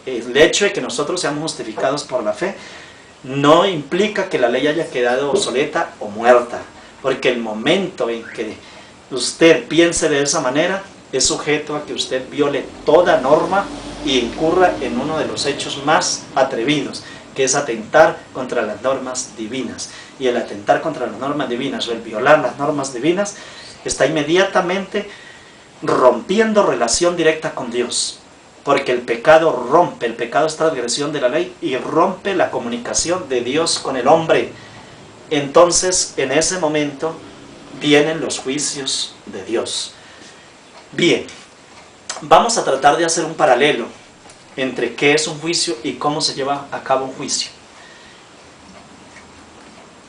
El hecho de que nosotros seamos justificados por la fe no implica que la ley haya quedado obsoleta o muerta, porque el momento en que usted piense de esa manera es sujeto a que usted viole toda norma y incurra en uno de los hechos más atrevidos, que es atentar contra las normas divinas. Y el atentar contra las normas divinas o el violar las normas divinas está inmediatamente rompiendo relación directa con Dios, porque el pecado rompe, el pecado es transgresión de la ley y rompe la comunicación de Dios con el hombre. Entonces, en ese momento vienen los juicios de Dios. Bien, vamos a tratar de hacer un paralelo entre qué es un juicio y cómo se lleva a cabo un juicio.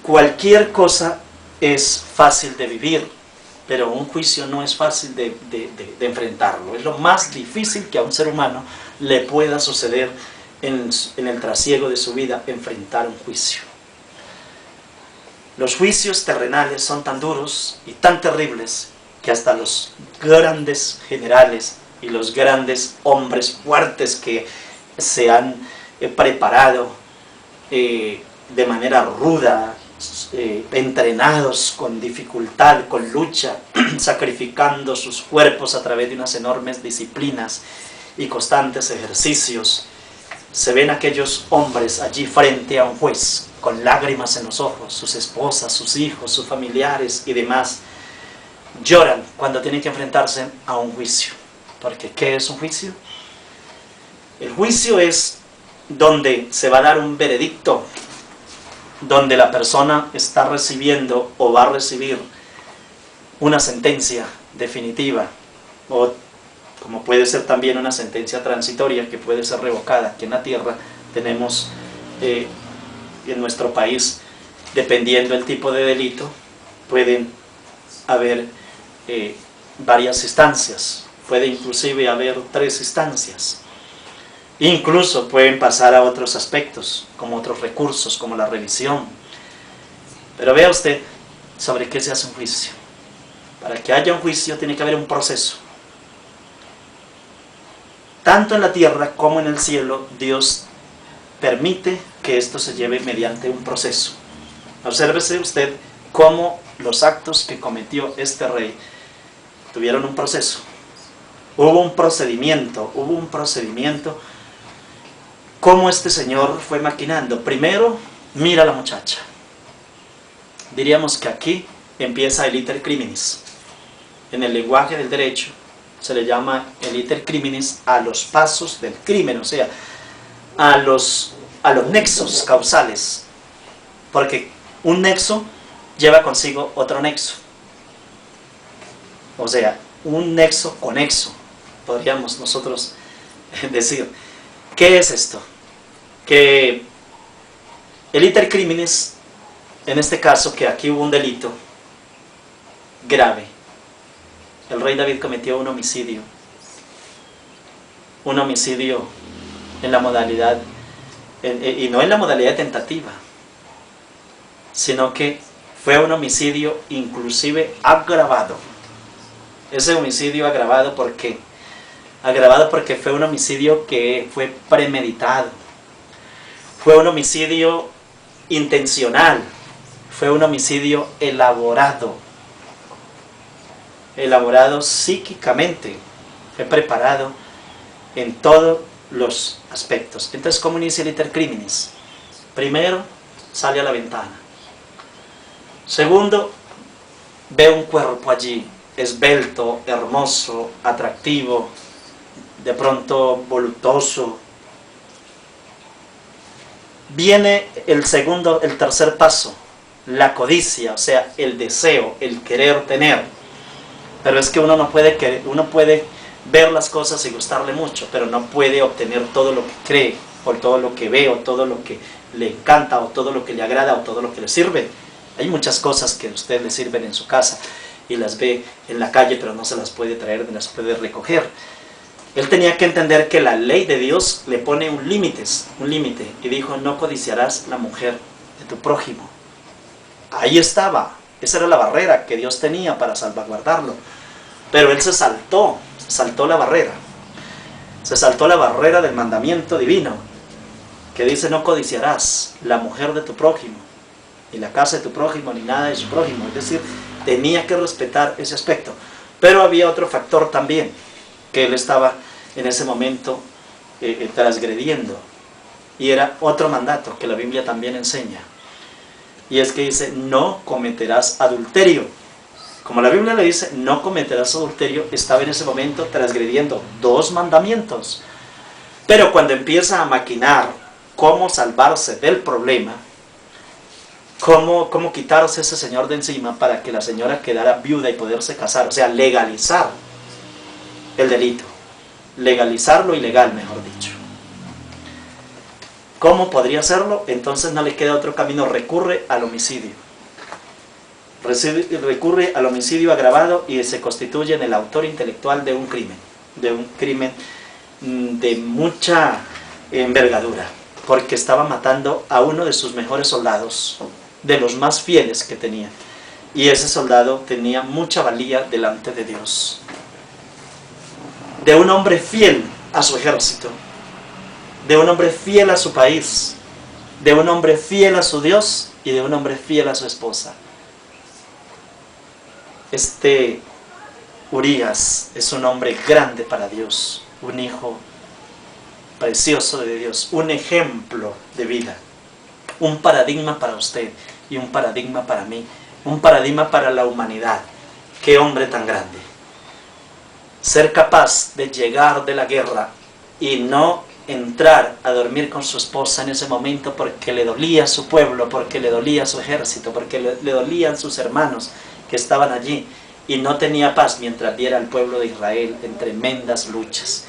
Cualquier cosa es fácil de vivir, pero un juicio no es fácil de enfrentarlo. Es lo más difícil que a un ser humano le pueda suceder en el trasiego de su vida, enfrentar un juicio. Los juicios terrenales son tan duros y tan terribles que hasta los grandes generales y los grandes hombres fuertes que se han preparado de manera ruda, entrenados con dificultad, con lucha, sacrificando sus cuerpos a través de unas enormes disciplinas y constantes ejercicios, se ven aquellos hombres allí frente a un juez, con lágrimas en los ojos, sus esposas, sus hijos, sus familiares y demás, lloran cuando tienen que enfrentarse a un juicio. Porque ¿qué es un juicio? El juicio es donde se va a dar un veredicto, donde la persona está recibiendo o va a recibir una sentencia definitiva o como puede ser también una sentencia transitoria que puede ser revocada aquí en la tierra, tenemos en nuestro país, dependiendo del tipo de delito, pueden haber varias instancias, puede inclusive haber 3 instancias. Incluso pueden pasar a otros aspectos, como otros recursos, como la revisión. Pero vea usted sobre qué se hace un juicio. Para que haya un juicio tiene que haber un proceso. Tanto en la tierra como en el cielo, Dios permite que esto se lleve mediante un proceso. Obsérvese usted cómo los actos que cometió este rey tuvieron un proceso. Hubo un procedimiento, cómo este señor fue maquinando. Primero, mira a la muchacha. Diríamos que aquí empieza el iter criminis. En el lenguaje del derecho se le llama el iter criminis a los pasos del crimen, o sea, a los nexos causales, porque un nexo lleva consigo otro nexo, o sea, un nexo conexo, podríamos nosotros decir. ¿Qué es esto? Que el iter criminis, en este caso, que aquí hubo un delito grave. El rey David cometió un homicidio en la modalidad, y no en la modalidad tentativa, sino que fue un homicidio inclusive agravado. Ese homicidio agravado, ¿por qué? Agravado porque fue un homicidio que fue premeditado, fue un homicidio intencional, fue un homicidio elaborado psíquicamente, fue preparado en todos los aspectos. Entonces, ¿cómo inicia el iter criminis? Primero, sale a la ventana. Segundo, ve un cuerpo allí, esbelto, hermoso, atractivo, de pronto voluptuoso. Viene el tercer paso, la codicia, o sea, el deseo, el querer tener. Pero es que uno puede ver las cosas y gustarle mucho, pero no puede obtener todo lo que cree, o todo lo que ve, o todo lo que le encanta, o todo lo que le agrada, o todo lo que le sirve. Hay muchas cosas que a usted le sirven en su casa y las ve en la calle, pero no se las puede traer ni las puede recoger. Él tenía que entender que la ley de Dios le pone un límite, y dijo: no codiciarás la mujer de tu prójimo. Ahí estaba, esa era la barrera que Dios tenía para salvaguardarlo. Pero él se saltó la barrera. Se saltó la barrera del mandamiento divino, que dice: no codiciarás la mujer de tu prójimo, ni la casa de tu prójimo, ni nada de su prójimo. Es decir, tenía que respetar ese aspecto. Pero había otro factor también, que él estaba en ese momento transgrediendo, y era otro mandato que la Biblia también enseña, y es que dice: no cometerás adulterio. Como la Biblia le dice: no cometerás adulterio, estaba en ese momento transgrediendo 2 mandamientos. Pero cuando empieza a maquinar cómo salvarse del problema, cómo quitarse ese señor de encima para que la señora quedara viuda y poderse casar, o sea, legalizar el delito, legalizar lo ilegal, mejor dicho. ¿Cómo podría hacerlo? Entonces no le queda otro camino, recurre al homicidio. Recurre al homicidio agravado y se constituye en el autor intelectual de un crimen de mucha envergadura, porque estaba matando a uno de sus mejores soldados, de los más fieles que tenía, y ese soldado tenía mucha valía delante de Dios, de un hombre fiel a su ejército, de un hombre fiel a su país, de un hombre fiel a su Dios y de un hombre fiel a su esposa. Este Urías es un hombre grande para Dios, un hijo precioso de Dios, un ejemplo de vida, un paradigma para usted y un paradigma para mí, un paradigma para la humanidad. ¡Qué hombre tan grande! Ser capaz de llegar de la guerra y no entrar a dormir con su esposa en ese momento porque le dolía su pueblo, porque le dolía su ejército, porque le dolían sus hermanos que estaban allí, y no tenía paz mientras viera al pueblo de Israel en tremendas luchas.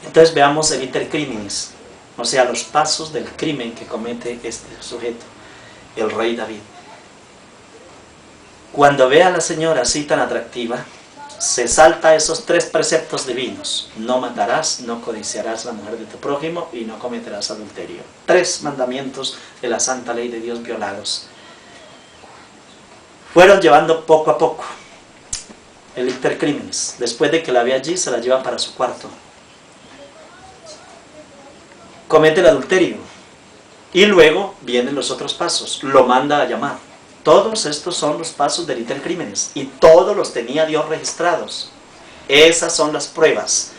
Entonces veamos el iter criminis, o sea, los pasos del crimen que comete este sujeto, el rey David. Cuando ve a la señora así tan atractiva, se salta esos 3 preceptos divinos: no matarás, no codiciarás la mujer de tu prójimo y no cometerás adulterio. 3 mandamientos de la santa ley de Dios violados. Fueron llevando poco a poco el iter criminis. Después de que la ve allí, se la lleva para su cuarto. Comete el adulterio. Y luego vienen los otros pasos. Lo manda a llamar. Todos estos son los pasos del iter criminis. Y todos los tenía Dios registrados. Esas son las pruebas.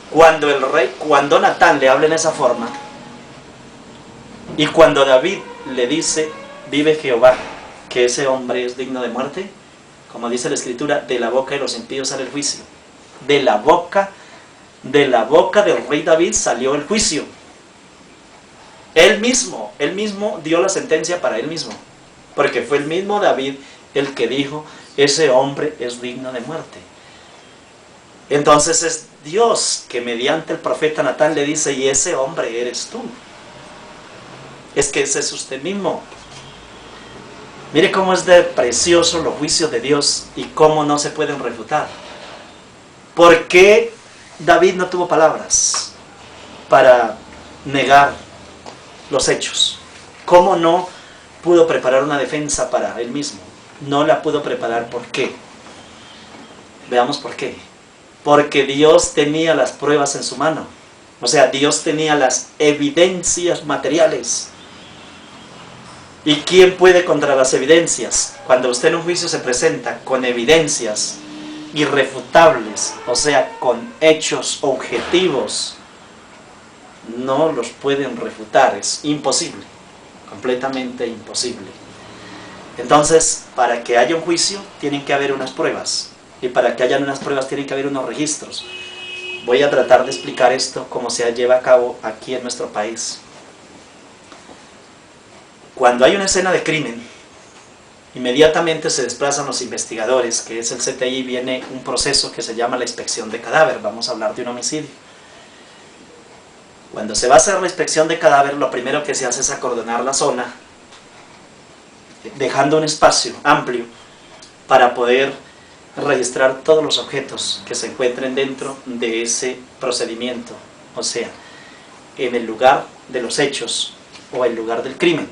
Cuando Natán le habla en esa forma, y cuando David le dice: vive Jehová, que ese hombre es digno de muerte, como dice la Escritura, de la boca de los impíos sale el juicio. De la boca del rey David salió el juicio. Él mismo dio la sentencia para él mismo, porque fue el mismo David el que dijo: ese hombre es digno de muerte. Entonces es Dios que mediante el profeta Natán le dice: y ese hombre eres tú. Es que ese es usted mismo. Mire cómo es de precioso los juicios de Dios y cómo no se pueden refutar. ¿Por qué David no tuvo palabras para negar los hechos? ¿Cómo no pudo preparar una defensa para él mismo? No la pudo preparar. ¿Por qué? Veamos por qué. Porque Dios tenía las pruebas en su mano. O sea, Dios tenía las evidencias materiales. ¿Y quién puede contra las evidencias? Cuando usted en un juicio se presenta con evidencias irrefutables, o sea, con hechos objetivos, no los pueden refutar, es imposible, completamente imposible. Entonces, para que haya un juicio, tienen que haber unas pruebas, y para que haya unas pruebas, tienen que haber unos registros. Voy a tratar de explicar esto como se lleva a cabo aquí en nuestro país. Cuando hay una escena de crimen, inmediatamente se desplazan los investigadores, que es el CTI, viene un proceso que se llama la inspección de cadáver. Vamos a hablar de un homicidio. Cuando se va a hacer la inspección de cadáver, lo primero que se hace es acordonar la zona, dejando un espacio amplio para poder registrar todos los objetos que se encuentren dentro de ese procedimiento, o sea, en el lugar de los hechos o el lugar del crimen.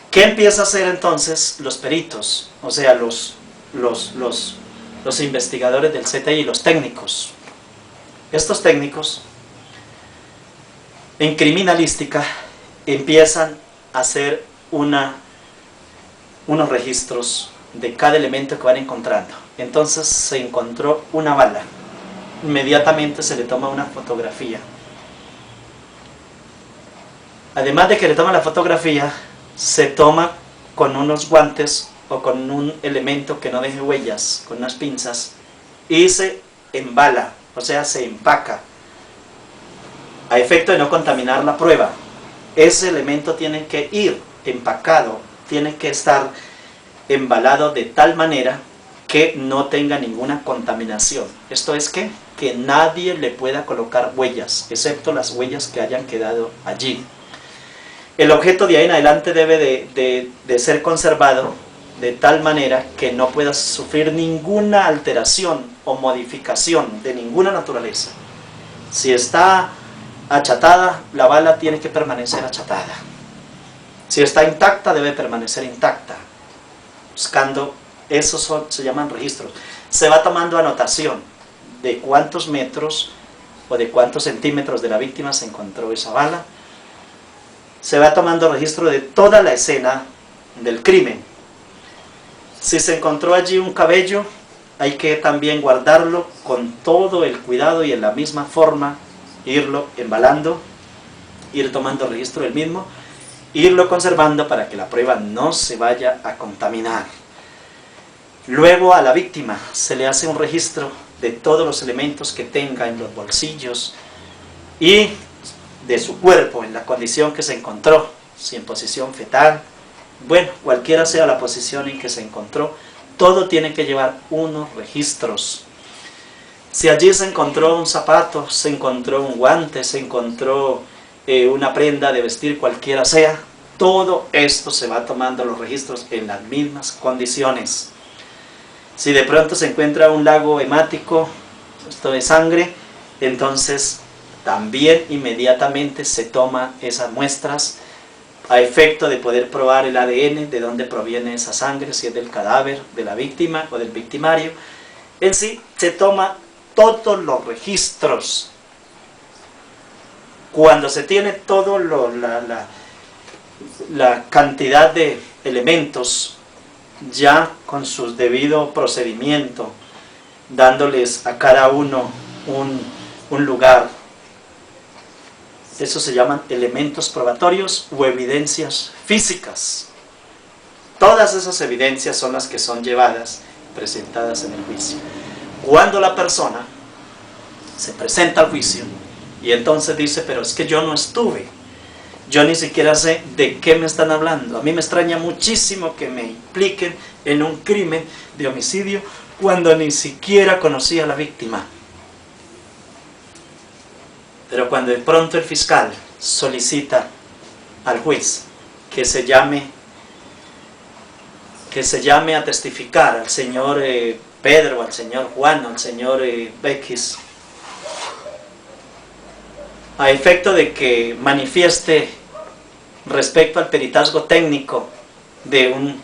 ¿Qué empieza a hacer entonces los peritos? O sea, los investigadores del CTI, los técnicos. Estos técnicos en criminalística empiezan a hacer unos registros de cada elemento que van encontrando. Entonces se encontró una bala. Inmediatamente se le toma una fotografía. Además de que le toman la fotografía, se toma con unos guantes o con un elemento que no deje huellas, con unas pinzas, y se embala, o sea, se empaca, a efecto de no contaminar la prueba. Ese elemento tiene que ir empacado, tiene que estar embalado de tal manera que no tenga ninguna contaminación. Esto es que nadie le pueda colocar huellas, excepto las huellas que hayan quedado allí. El objeto de ahí en adelante debe de ser conservado de tal manera que no pueda sufrir ninguna alteración o modificación de ninguna naturaleza. Si está achatada, la bala tiene que permanecer achatada. Si está intacta, debe permanecer intacta. Buscando, esos se llaman registros. Se va tomando anotación de cuántos metros o de cuántos centímetros de la víctima se encontró esa bala. Se va tomando registro de toda la escena del crimen. Si se encontró allí un cabello, hay que también guardarlo con todo el cuidado y en la misma forma, irlo embalando, ir tomando registro del mismo, irlo conservando para que la prueba no se vaya a contaminar. Luego a la víctima se le hace un registro de todos los elementos que tenga en los bolsillos y de su cuerpo, en la condición que se encontró, si en posición fetal, bueno, cualquiera sea la posición en que se encontró, todo tiene que llevar unos registros. Si allí se encontró un zapato, se encontró un guante, se encontró una prenda de vestir cualquiera sea, todo esto se va tomando los registros en las mismas condiciones. Si de pronto se encuentra un lago hemático, esto de sangre, entonces también inmediatamente se toman esas muestras a efecto de poder probar el ADN, de dónde proviene esa sangre, si es del cadáver de la víctima o del victimario. En sí, se toma todos los registros. Cuando se tiene todo la cantidad de elementos ya con su debido procedimiento, dándoles a cada uno un lugar, eso se llaman elementos probatorios o evidencias físicas. Todas esas evidencias son las que son llevadas, presentadas en el juicio. Cuando la persona se presenta al juicio y entonces dice, pero es que yo no estuve, yo ni siquiera sé de qué me están hablando, a mí me extraña muchísimo que me impliquen en un crimen de homicidio cuando ni siquiera conocía a la víctima. Pero cuando de pronto el fiscal solicita al juez que se llame a testificar al señor Pedro, al señor Juan, al señor X, a efecto de que manifieste respecto al peritazgo técnico de un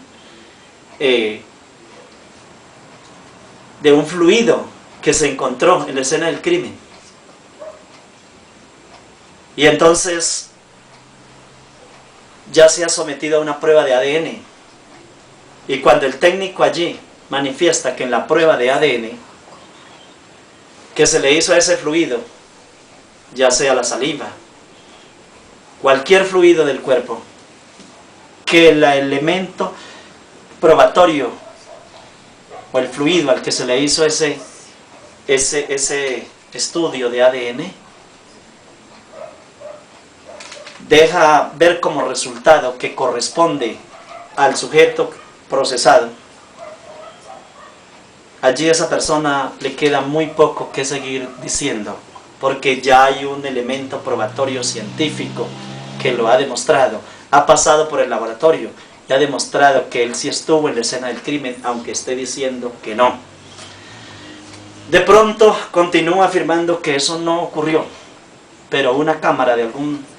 fluido que se encontró en la escena del crimen. Y entonces ya se ha sometido a una prueba de ADN. Y cuando el técnico allí manifiesta que en la prueba de ADN que se le hizo a ese fluido, ya sea la saliva, cualquier fluido del cuerpo, que el elemento probatorio o el fluido al que se le hizo ese estudio de ADN deja ver como resultado que corresponde al sujeto procesado, allí a esa persona le queda muy poco que seguir diciendo, porque ya hay un elemento probatorio científico que lo ha demostrado, ha pasado por el laboratorio y ha demostrado que él sí estuvo en la escena del crimen, aunque esté diciendo que no. De pronto continúa afirmando que eso no ocurrió, pero una cámara de algún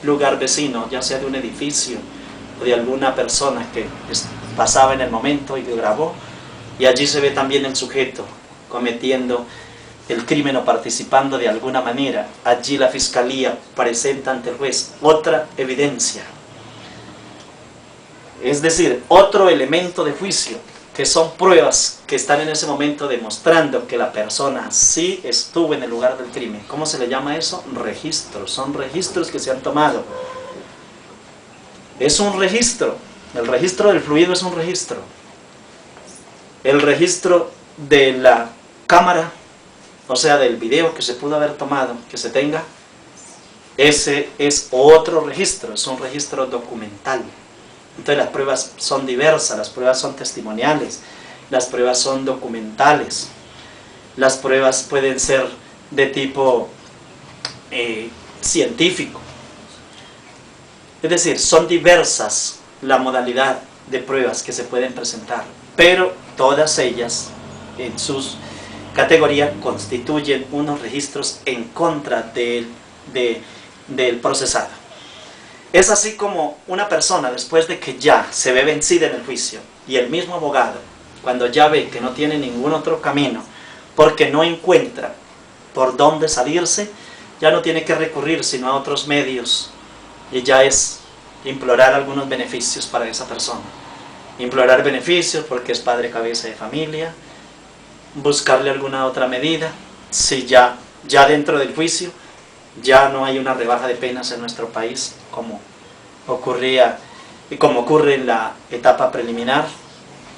lugar vecino, ya sea de un edificio o de alguna persona que pasaba en el momento y que grabó, y allí se ve también el sujeto cometiendo el crimen o participando de alguna manera. Allí la fiscalía presenta ante el juez otra evidencia, es decir, otro elemento de juicio, que son pruebas que están en ese momento demostrando que la persona sí estuvo en el lugar del crimen. ¿Cómo se le llama eso? Registros. Son registros que se han tomado. Es un registro. El registro del fluido es un registro. El registro de la cámara, o sea, del video que se pudo haber tomado, que se tenga, ese es otro registro, es un registro documental. Entonces las pruebas son diversas, las pruebas son testimoniales, las pruebas son documentales, las pruebas pueden ser de tipo científico. Es decir, son diversas la modalidad de pruebas que se pueden presentar, pero todas ellas en sus categorías constituyen unos registros en contra del procesado. Es así como una persona, después de que ya se ve vencida en el juicio, y el mismo abogado, cuando ya ve que no tiene ningún otro camino, porque no encuentra por dónde salirse, ya no tiene que recurrir sino a otros medios, y ya es implorar algunos beneficios para esa persona. Implorar beneficios porque es padre cabeza de familia, buscarle alguna otra medida, si ya dentro del juicio ya no hay una rebaja de penas en nuestro país, como ocurría y como ocurre en la etapa preliminar,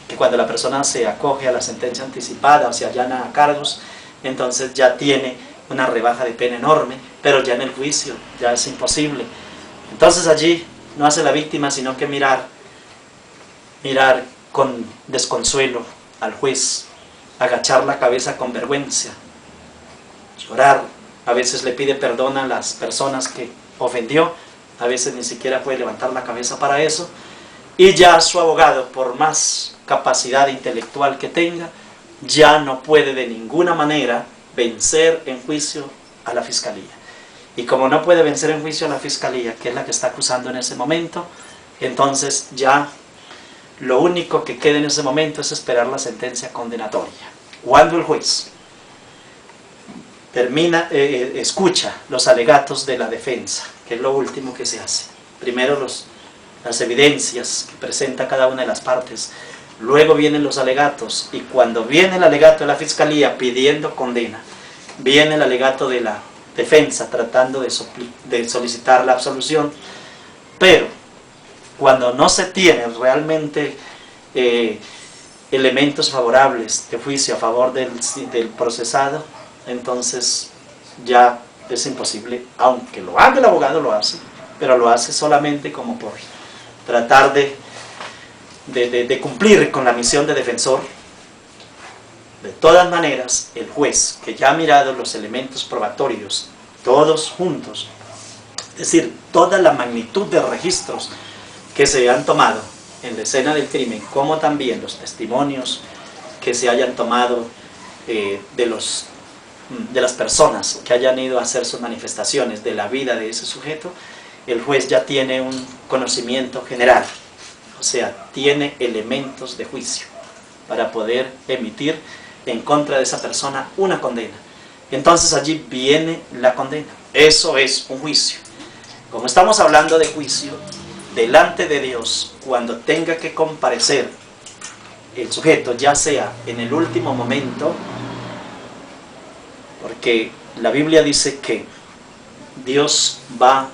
que cuando la persona se acoge a la sentencia anticipada o se allana a cargos, entonces ya tiene una rebaja de pena enorme, pero ya en el juicio ya es imposible. Entonces allí no hace la víctima sino que mirar con desconsuelo al juez, agachar la cabeza con vergüenza, llorar. A veces le pide perdón a las personas que ofendió, a veces ni siquiera puede levantar la cabeza para eso, y ya su abogado, por más capacidad intelectual que tenga, ya no puede de ninguna manera vencer en juicio a la fiscalía. Y como no puede vencer en juicio a la fiscalía, que es la que está acusando en ese momento, entonces ya lo único que queda en ese momento es esperar la sentencia condenatoria. Cuando el juez escucha los alegatos de la defensa, que es lo último que se hace. Primero las evidencias que presenta cada una de las partes, luego vienen los alegatos, y cuando viene el alegato de la fiscalía pidiendo condena, viene el alegato de la defensa tratando de solicitar la absolución, pero cuando no se tienen realmente elementos favorables de juicio a favor del procesado, entonces ya es imposible, aunque lo haga el abogado, lo hace, pero lo hace solamente como por tratar de cumplir con la misión de defensor. De todas maneras, el juez, que ya ha mirado los elementos probatorios, todos juntos, es decir, toda la magnitud de registros que se han tomado en la escena del crimen, como también los testimonios que se hayan tomado de las personas que hayan ido a hacer sus manifestaciones de la vida de ese sujeto, el juez ya tiene un conocimiento general, o sea, tiene elementos de juicio para poder emitir en contra de esa persona una condena. Entonces allí viene la condena. Eso es un juicio. Como estamos hablando de juicio, delante de Dios, cuando tenga que comparecer el sujeto, ya sea en el último momento, porque la Biblia dice que Dios va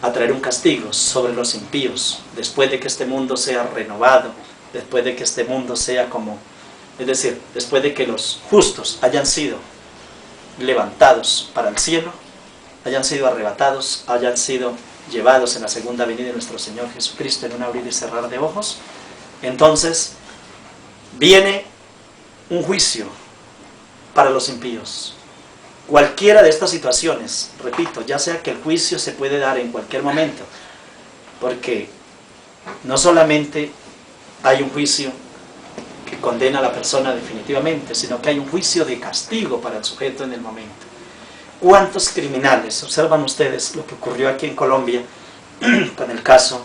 a traer un castigo sobre los impíos después de que este mundo sea renovado, después de que este mundo sea como, es decir, después de que los justos hayan sido levantados para el cielo, hayan sido arrebatados, hayan sido llevados en la segunda venida de nuestro Señor Jesucristo en un abrir y cerrar de ojos, entonces viene un juicio para los impíos. Cualquiera de estas situaciones, repito, ya sea que el juicio se puede dar en cualquier momento, porque no solamente hay un juicio que condena a la persona definitivamente, sino que hay un juicio de castigo para el sujeto en el momento. ¿Cuántos criminales? Observan ustedes lo que ocurrió aquí en Colombia con el caso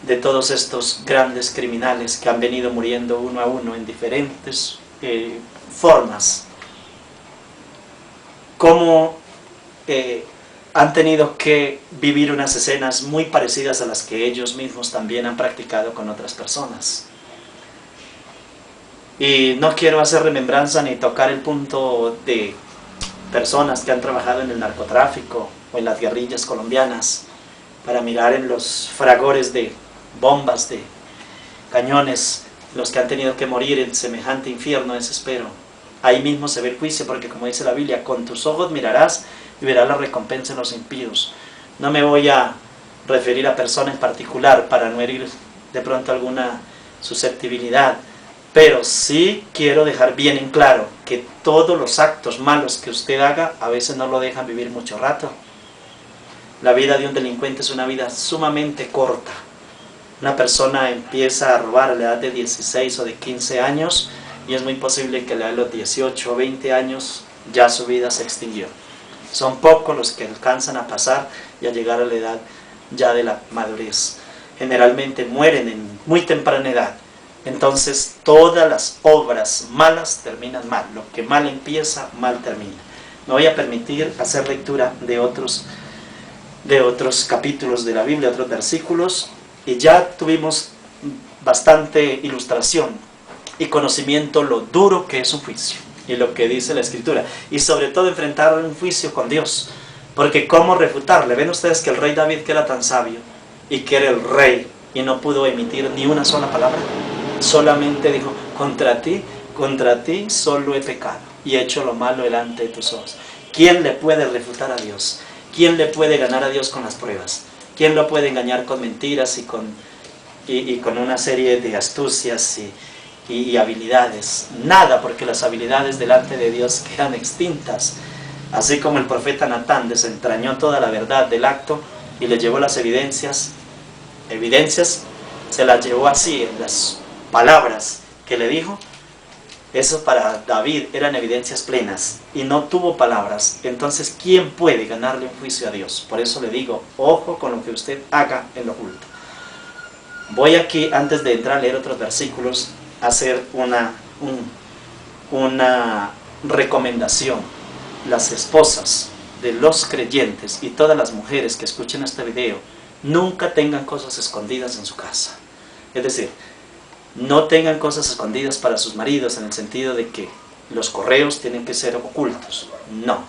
de todos estos grandes criminales que han venido muriendo uno a uno en diferentes formas. Cómo han tenido que vivir unas escenas muy parecidas a las que ellos mismos también han practicado con otras personas. Y no quiero hacer remembranza ni tocar el punto de personas que han trabajado en el narcotráfico o en las guerrillas colombianas para mirar en los fragores de bombas, de cañones, los que han tenido que morir en semejante infierno, desespero. Ahí mismo se ve el juicio, porque como dice la Biblia, con tus ojos mirarás y verás la recompensa en los impíos. No me voy a referir a persona en particular para no herir de pronto alguna susceptibilidad, pero sí quiero dejar bien en claro que todos los actos malos que usted haga a veces no lo dejan vivir mucho rato. La vida de un delincuente es una vida sumamente corta. Una persona empieza a robar a la edad de 16 o de 15 años y es muy posible que a la edad de los 18 o 20 años ya su vida se extinguió. Son pocos los que alcanzan a pasar y a llegar a la edad ya de la madurez. Generalmente mueren en muy temprana edad. Entonces todas las obras malas terminan mal. Lo que mal empieza, mal termina. Me voy a permitir hacer lectura de otros capítulos de la Biblia, otros versículos, y ya tuvimos bastante ilustración y conocimiento lo duro que es un juicio y lo que dice la Escritura, y sobre todo enfrentar un juicio con Dios, porque ¿cómo refutarle? Ven ustedes que el rey David, que era tan sabio y que era el rey y no pudo emitir ni una sola palabra, solamente dijo: contra ti solo he pecado y he hecho lo malo delante de tus ojos. ¿Quién le puede refutar a Dios? ¿Quién le puede ganar a Dios con las pruebas? ¿Quién lo puede engañar con mentiras y con una serie de astucias y habilidades. Nada, porque las habilidades delante de Dios quedan extintas. Así como el profeta Natán desentrañó toda la verdad del acto y le llevó las evidencias, se las llevó así en las palabras que le dijo. Eso para David eran evidencias plenas y no tuvo palabras. Entonces, ¿quién puede ganarle un juicio a Dios? Por eso le digo, ojo con lo que usted haga en lo oculto. Voy aquí, antes de entrar a leer otros versículos, a hacer una recomendación. Las esposas de los creyentes y todas las mujeres que escuchen este video, nunca tengan cosas escondidas en su casa. Es decir, no tengan cosas escondidas para sus maridos en el sentido de que los correos tienen que ser ocultos. No.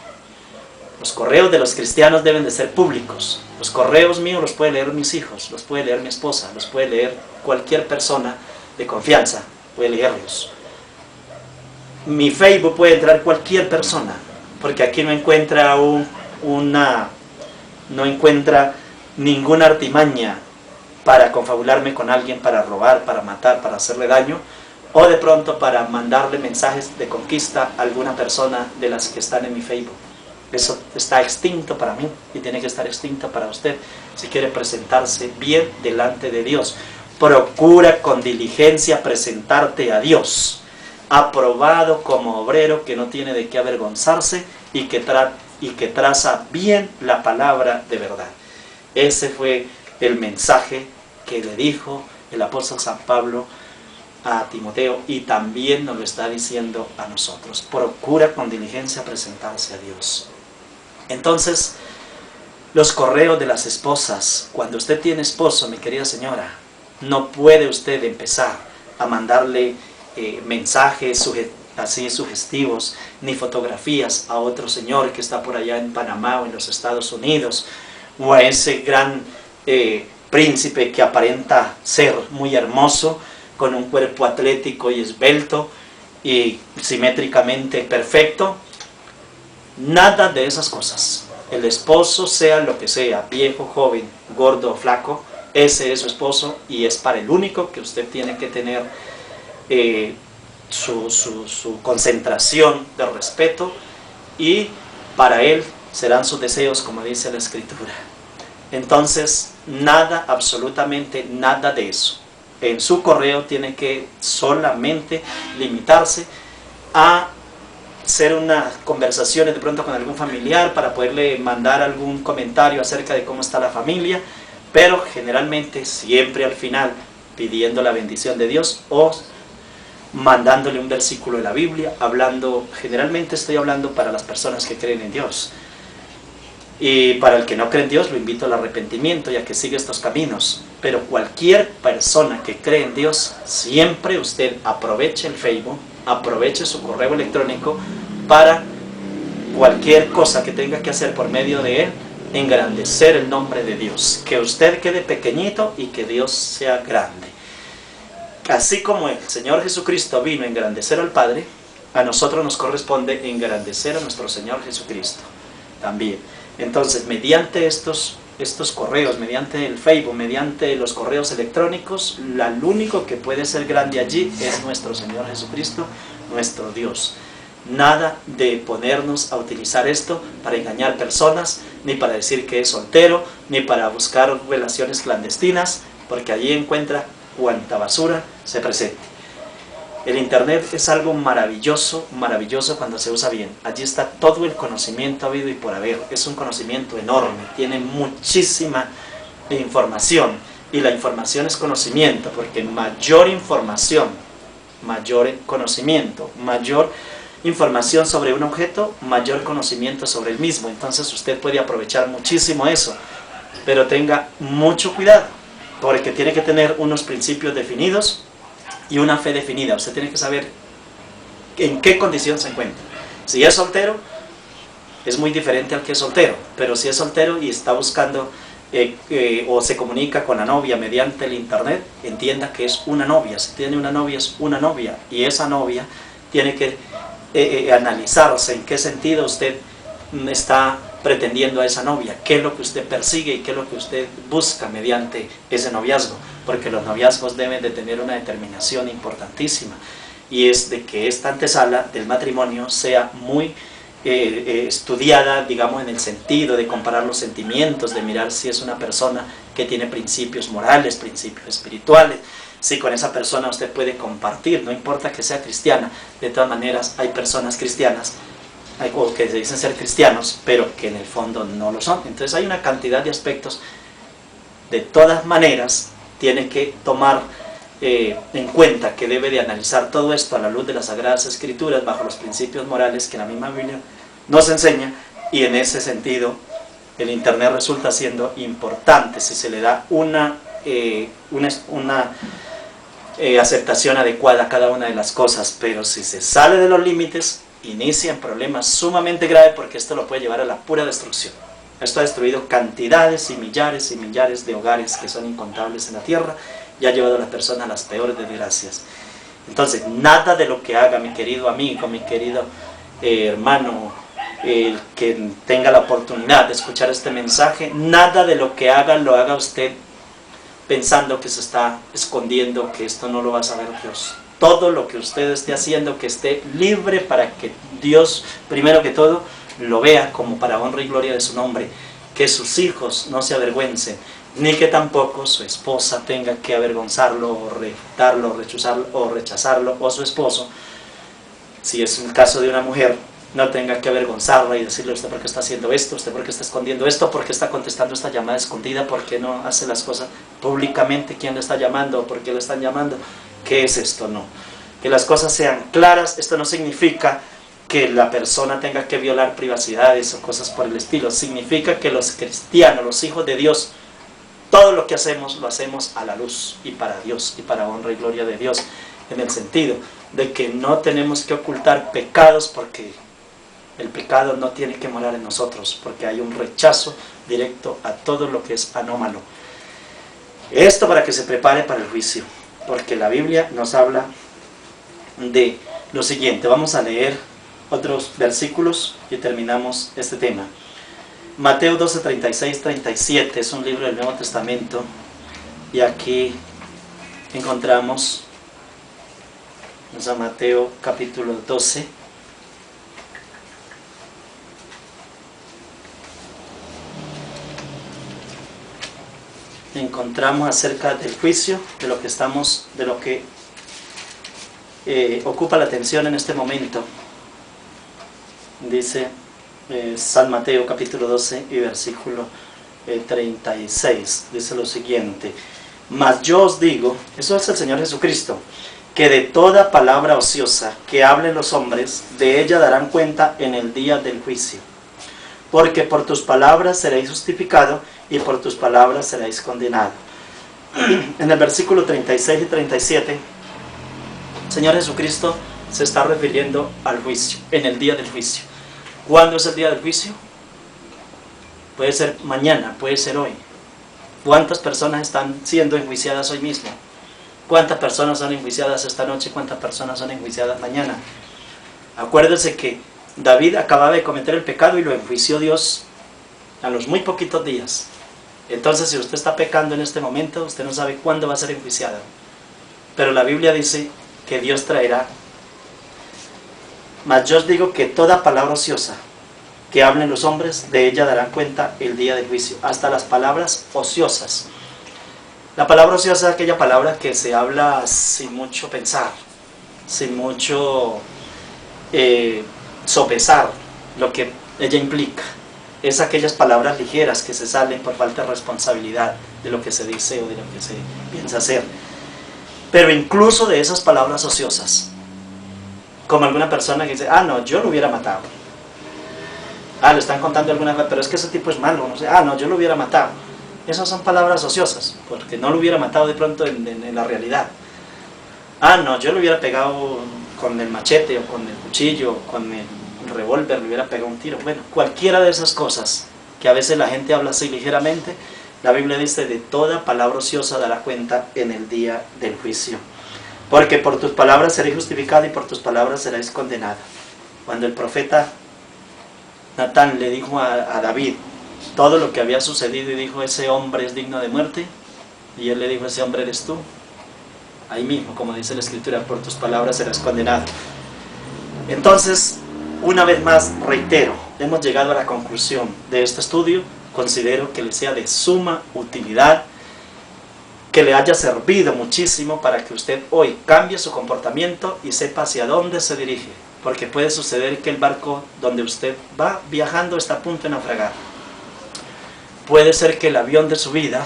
Los correos de los cristianos deben de ser públicos. Los correos míos los puede leer mis hijos, los puede leer mi esposa, los puede leer cualquier persona de confianza, puede leerlos. Mi Facebook puede entrar cualquier persona, porque aquí no encuentra no encuentra ninguna artimaña para confabularme con alguien, para robar, para matar, para hacerle daño, o de pronto para mandarle mensajes de conquista a alguna persona de las que están en mi Facebook. Eso está extinto para mí y tiene que estar extinto para usted si quiere presentarse bien delante de Dios. Procura con diligencia presentarte a Dios, aprobado como obrero que no tiene de qué avergonzarse y que traza bien la palabra de verdad. Ese fue el mensaje que le dijo el apóstol San Pablo a Timoteo y también nos lo está diciendo a nosotros. Procura con diligencia presentarse a Dios. Entonces, los correos de las esposas, cuando usted tiene esposo, mi querida señora, no puede usted empezar a mandarle mensajes así sugestivos, ni fotografías a otro señor que está por allá en Panamá o en los Estados Unidos, o a ese gran príncipe que aparenta ser muy hermoso, con un cuerpo atlético y esbelto y simétricamente perfecto. Nada de esas cosas. El esposo, sea lo que sea, viejo, joven, gordo o flaco, ese es su esposo y es para el único que usted tiene que tener su concentración de respeto, y para él serán sus deseos, como dice la Escritura. Entonces, nada, absolutamente nada de eso. En su correo tiene que solamente limitarse a hacer unas conversaciones de pronto con algún familiar para poderle mandar algún comentario acerca de cómo está la familia, pero generalmente siempre al final pidiendo la bendición de Dios o mandándole un versículo de la Biblia, generalmente estoy hablando para las personas que creen en Dios. Y para el que no cree en Dios lo invito al arrepentimiento y a que siga estos caminos. Pero cualquier persona que cree en Dios, siempre usted aproveche el Facebook, aproveche su correo electrónico para cualquier cosa que tenga que hacer por medio de él, engrandecer el nombre de Dios. Que usted quede pequeñito y que Dios sea grande. Así como el Señor Jesucristo vino a engrandecer al Padre, a nosotros nos corresponde engrandecer a nuestro Señor Jesucristo también. Entonces, mediante estos correos, mediante el Facebook, mediante los correos electrónicos, el único que puede ser grande allí es nuestro Señor Jesucristo, nuestro Dios. Nada de ponernos a utilizar esto para engañar personas, ni para decir que es soltero, ni para buscar relaciones clandestinas, porque allí encuentra cuanta basura se presente. El internet es algo maravilloso, maravilloso cuando se usa bien. Allí está todo el conocimiento habido y por haber. Es un conocimiento enorme, tiene muchísima información. Y la información es conocimiento, porque mayor información, mayor conocimiento, mayor información sobre un objeto, mayor conocimiento sobre el mismo. Entonces usted puede aprovechar muchísimo eso, pero tenga mucho cuidado, porque tiene que tener unos principios definidos y una fe definida. Usted tiene que saber en qué condición se encuentra. Si es soltero, es muy diferente al que es soltero, pero si es soltero y está buscando o se comunica con la novia mediante el internet, entienda que es una novia. Si tiene una novia, es una novia, y esa novia tiene que analizarse en qué sentido usted está pretendiendo a esa novia, qué es lo que usted persigue y qué es lo que usted busca mediante ese noviazgo, porque los noviazgos deben de tener una determinación importantísima, y es de que esta antesala del matrimonio sea muy estudiada, digamos, en el sentido de comparar los sentimientos, de mirar si es una persona que tiene principios morales, principios espirituales, si con esa persona usted puede compartir, no importa que sea cristiana. De todas maneras hay personas cristianas o que se dicen ser cristianos, pero que en el fondo no lo son. Entonces hay una cantidad de aspectos. De todas maneras, tiene que tomar en cuenta que debe de analizar todo esto a la luz de las Sagradas Escrituras, bajo los principios morales que la misma Biblia nos enseña, y en ese sentido el Internet resulta siendo importante si se le da una aceptación adecuada a cada una de las cosas, pero si se sale de los límites, inician problemas sumamente graves, porque esto lo puede llevar a la pura destrucción. Esto ha destruido cantidades y millares de hogares que son incontables en la tierra, y ha llevado a las personas a las peores desgracias. Entonces, nada de lo que haga mi querido amigo, mi querido hermano, el que tenga la oportunidad de escuchar este mensaje, nada de lo que haga lo haga usted pensando que se está escondiendo, que esto no lo va a saber Dios. Todo lo que usted esté haciendo, que esté libre para que Dios, primero que todo, lo vea como para honra y gloria de su nombre. Que sus hijos no se avergüencen, ni que tampoco su esposa tenga que avergonzarlo, o refutarlo, o rechazarlo, o su esposo, si es el caso de una mujer, no tenga que avergonzarla y decirle: usted por qué está haciendo esto, usted por qué está escondiendo esto, por qué está contestando esta llamada escondida, por qué no hace las cosas públicamente, quién le está llamando, por qué le están llamando, qué es esto. No, que las cosas sean claras. Esto no significa que la persona tenga que violar privacidades o cosas por el estilo. Significa que los cristianos, los hijos de Dios, todo lo que hacemos lo hacemos a la luz y para Dios y para honra y gloria de Dios, en el sentido de que no tenemos que ocultar pecados, porque el pecado no tiene que morar en nosotros, porque hay un rechazo directo a todo lo que es anómalo. Esto para que se prepare para el juicio, porque la Biblia nos habla de lo siguiente. Vamos a leer otros versículos y terminamos este tema. Mateo 12, 36, 37 es un libro del Nuevo Testamento, y aquí encontramos a Mateo capítulo 12, encontramos acerca del juicio, de lo que ocupa la atención en este momento. Dice San Mateo capítulo 12 y versículo 36, dice lo siguiente: mas yo os digo, eso es el Señor Jesucristo, que de toda palabra ociosa que hablen los hombres, de ella darán cuenta en el día del juicio. Porque por tus palabras seréis justificado, y por tus palabras seréis condenado. En el versículo 36 y 37, el Señor Jesucristo se está refiriendo al juicio, en el día del juicio. ¿Cuándo es el día del juicio? Puede ser mañana, puede ser hoy. ¿Cuántas personas están siendo enjuiciadas hoy mismo? ¿Cuántas personas son enjuiciadas esta noche? ¿Cuántas personas son enjuiciadas mañana? Acuérdense que David acababa de cometer el pecado y lo enjuició Dios a los muy poquitos días. Entonces, si usted está pecando en este momento, usted no sabe cuándo va a ser enjuiciado. Pero la Biblia dice que Dios traerá. Mas yo os digo que toda palabra ociosa que hablen los hombres, de ella darán cuenta el día del juicio. Hasta las palabras ociosas. La palabra ociosa es aquella palabra que se habla sin mucho pensar, sin mucho sopesar lo que ella implica. Es aquellas palabras ligeras que se salen por falta de responsabilidad de lo que se dice o de lo que se piensa hacer. Pero incluso de esas palabras ociosas, como alguna persona que dice: ah, no, yo lo hubiera matado. Ah, le están contando alguna cosa, pero es que ese tipo es malo, no sé. Ah, no, yo lo hubiera matado. Esas son palabras ociosas, porque no lo hubiera matado de pronto en la realidad. Ah, no, yo lo hubiera pegado con el machete, o con el cuchillo, o con el revólver, le hubiera pegado un tiro. Bueno, cualquiera de esas cosas que a veces la gente habla así ligeramente, la Biblia dice: de toda palabra ociosa dará cuenta en el día del juicio. Porque por tus palabras seréis justificado, y por tus palabras seréis condenado. Cuando el profeta Natán le dijo a David todo lo que había sucedido y dijo, ese hombre es digno de muerte. Y él le dijo, ese hombre eres tú. Ahí mismo, como dice la Escritura, por tus palabras serás condenado. Entonces, una vez más, reitero, hemos llegado a la conclusión de este estudio. Considero que le sea de suma utilidad, que le haya servido muchísimo para que usted hoy cambie su comportamiento y sepa hacia dónde se dirige. Porque puede suceder que el barco donde usted va viajando está a punto de naufragar. Puede ser que el avión de su vida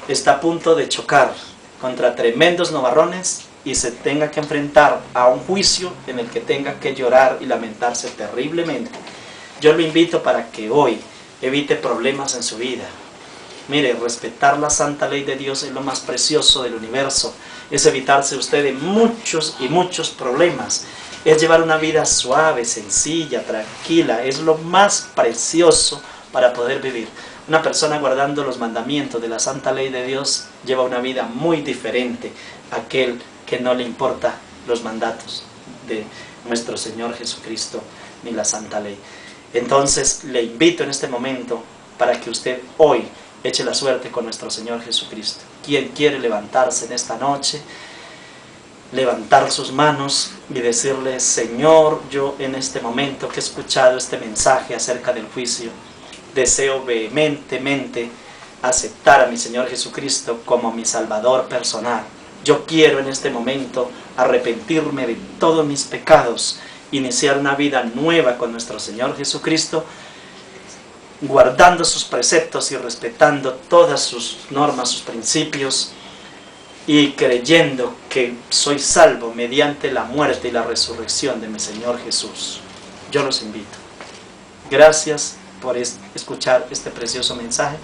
está a punto de chocar contra tremendos nubarrones y se tenga que enfrentar a un juicio en el que tenga que llorar y lamentarse terriblemente. Yo lo invito para que hoy evite problemas en su vida. Mire, respetar la santa ley de Dios es lo más precioso del universo. Es evitarse usted de muchos y muchos problemas. Es llevar una vida suave, sencilla, tranquila. Es lo más precioso para poder vivir. Una persona guardando los mandamientos de la santa ley de Dios lleva una vida muy diferente a aquel que no le importa los mandatos de nuestro Señor Jesucristo ni la santa ley. Entonces le invito en este momento para que usted hoy eche la suerte con nuestro Señor Jesucristo. Quien quiere levantarse en esta noche, levantar sus manos y decirle, Señor, yo en este momento que he escuchado este mensaje acerca del juicio, deseo vehementemente aceptar a mi Señor Jesucristo como mi Salvador personal. Yo quiero en este momento arrepentirme de todos mis pecados, iniciar una vida nueva con nuestro Señor Jesucristo, guardando sus preceptos y respetando todas sus normas, sus principios, y creyendo que soy salvo mediante la muerte y la resurrección de mi Señor Jesús. Yo los invito. Gracias por escuchar este precioso mensaje.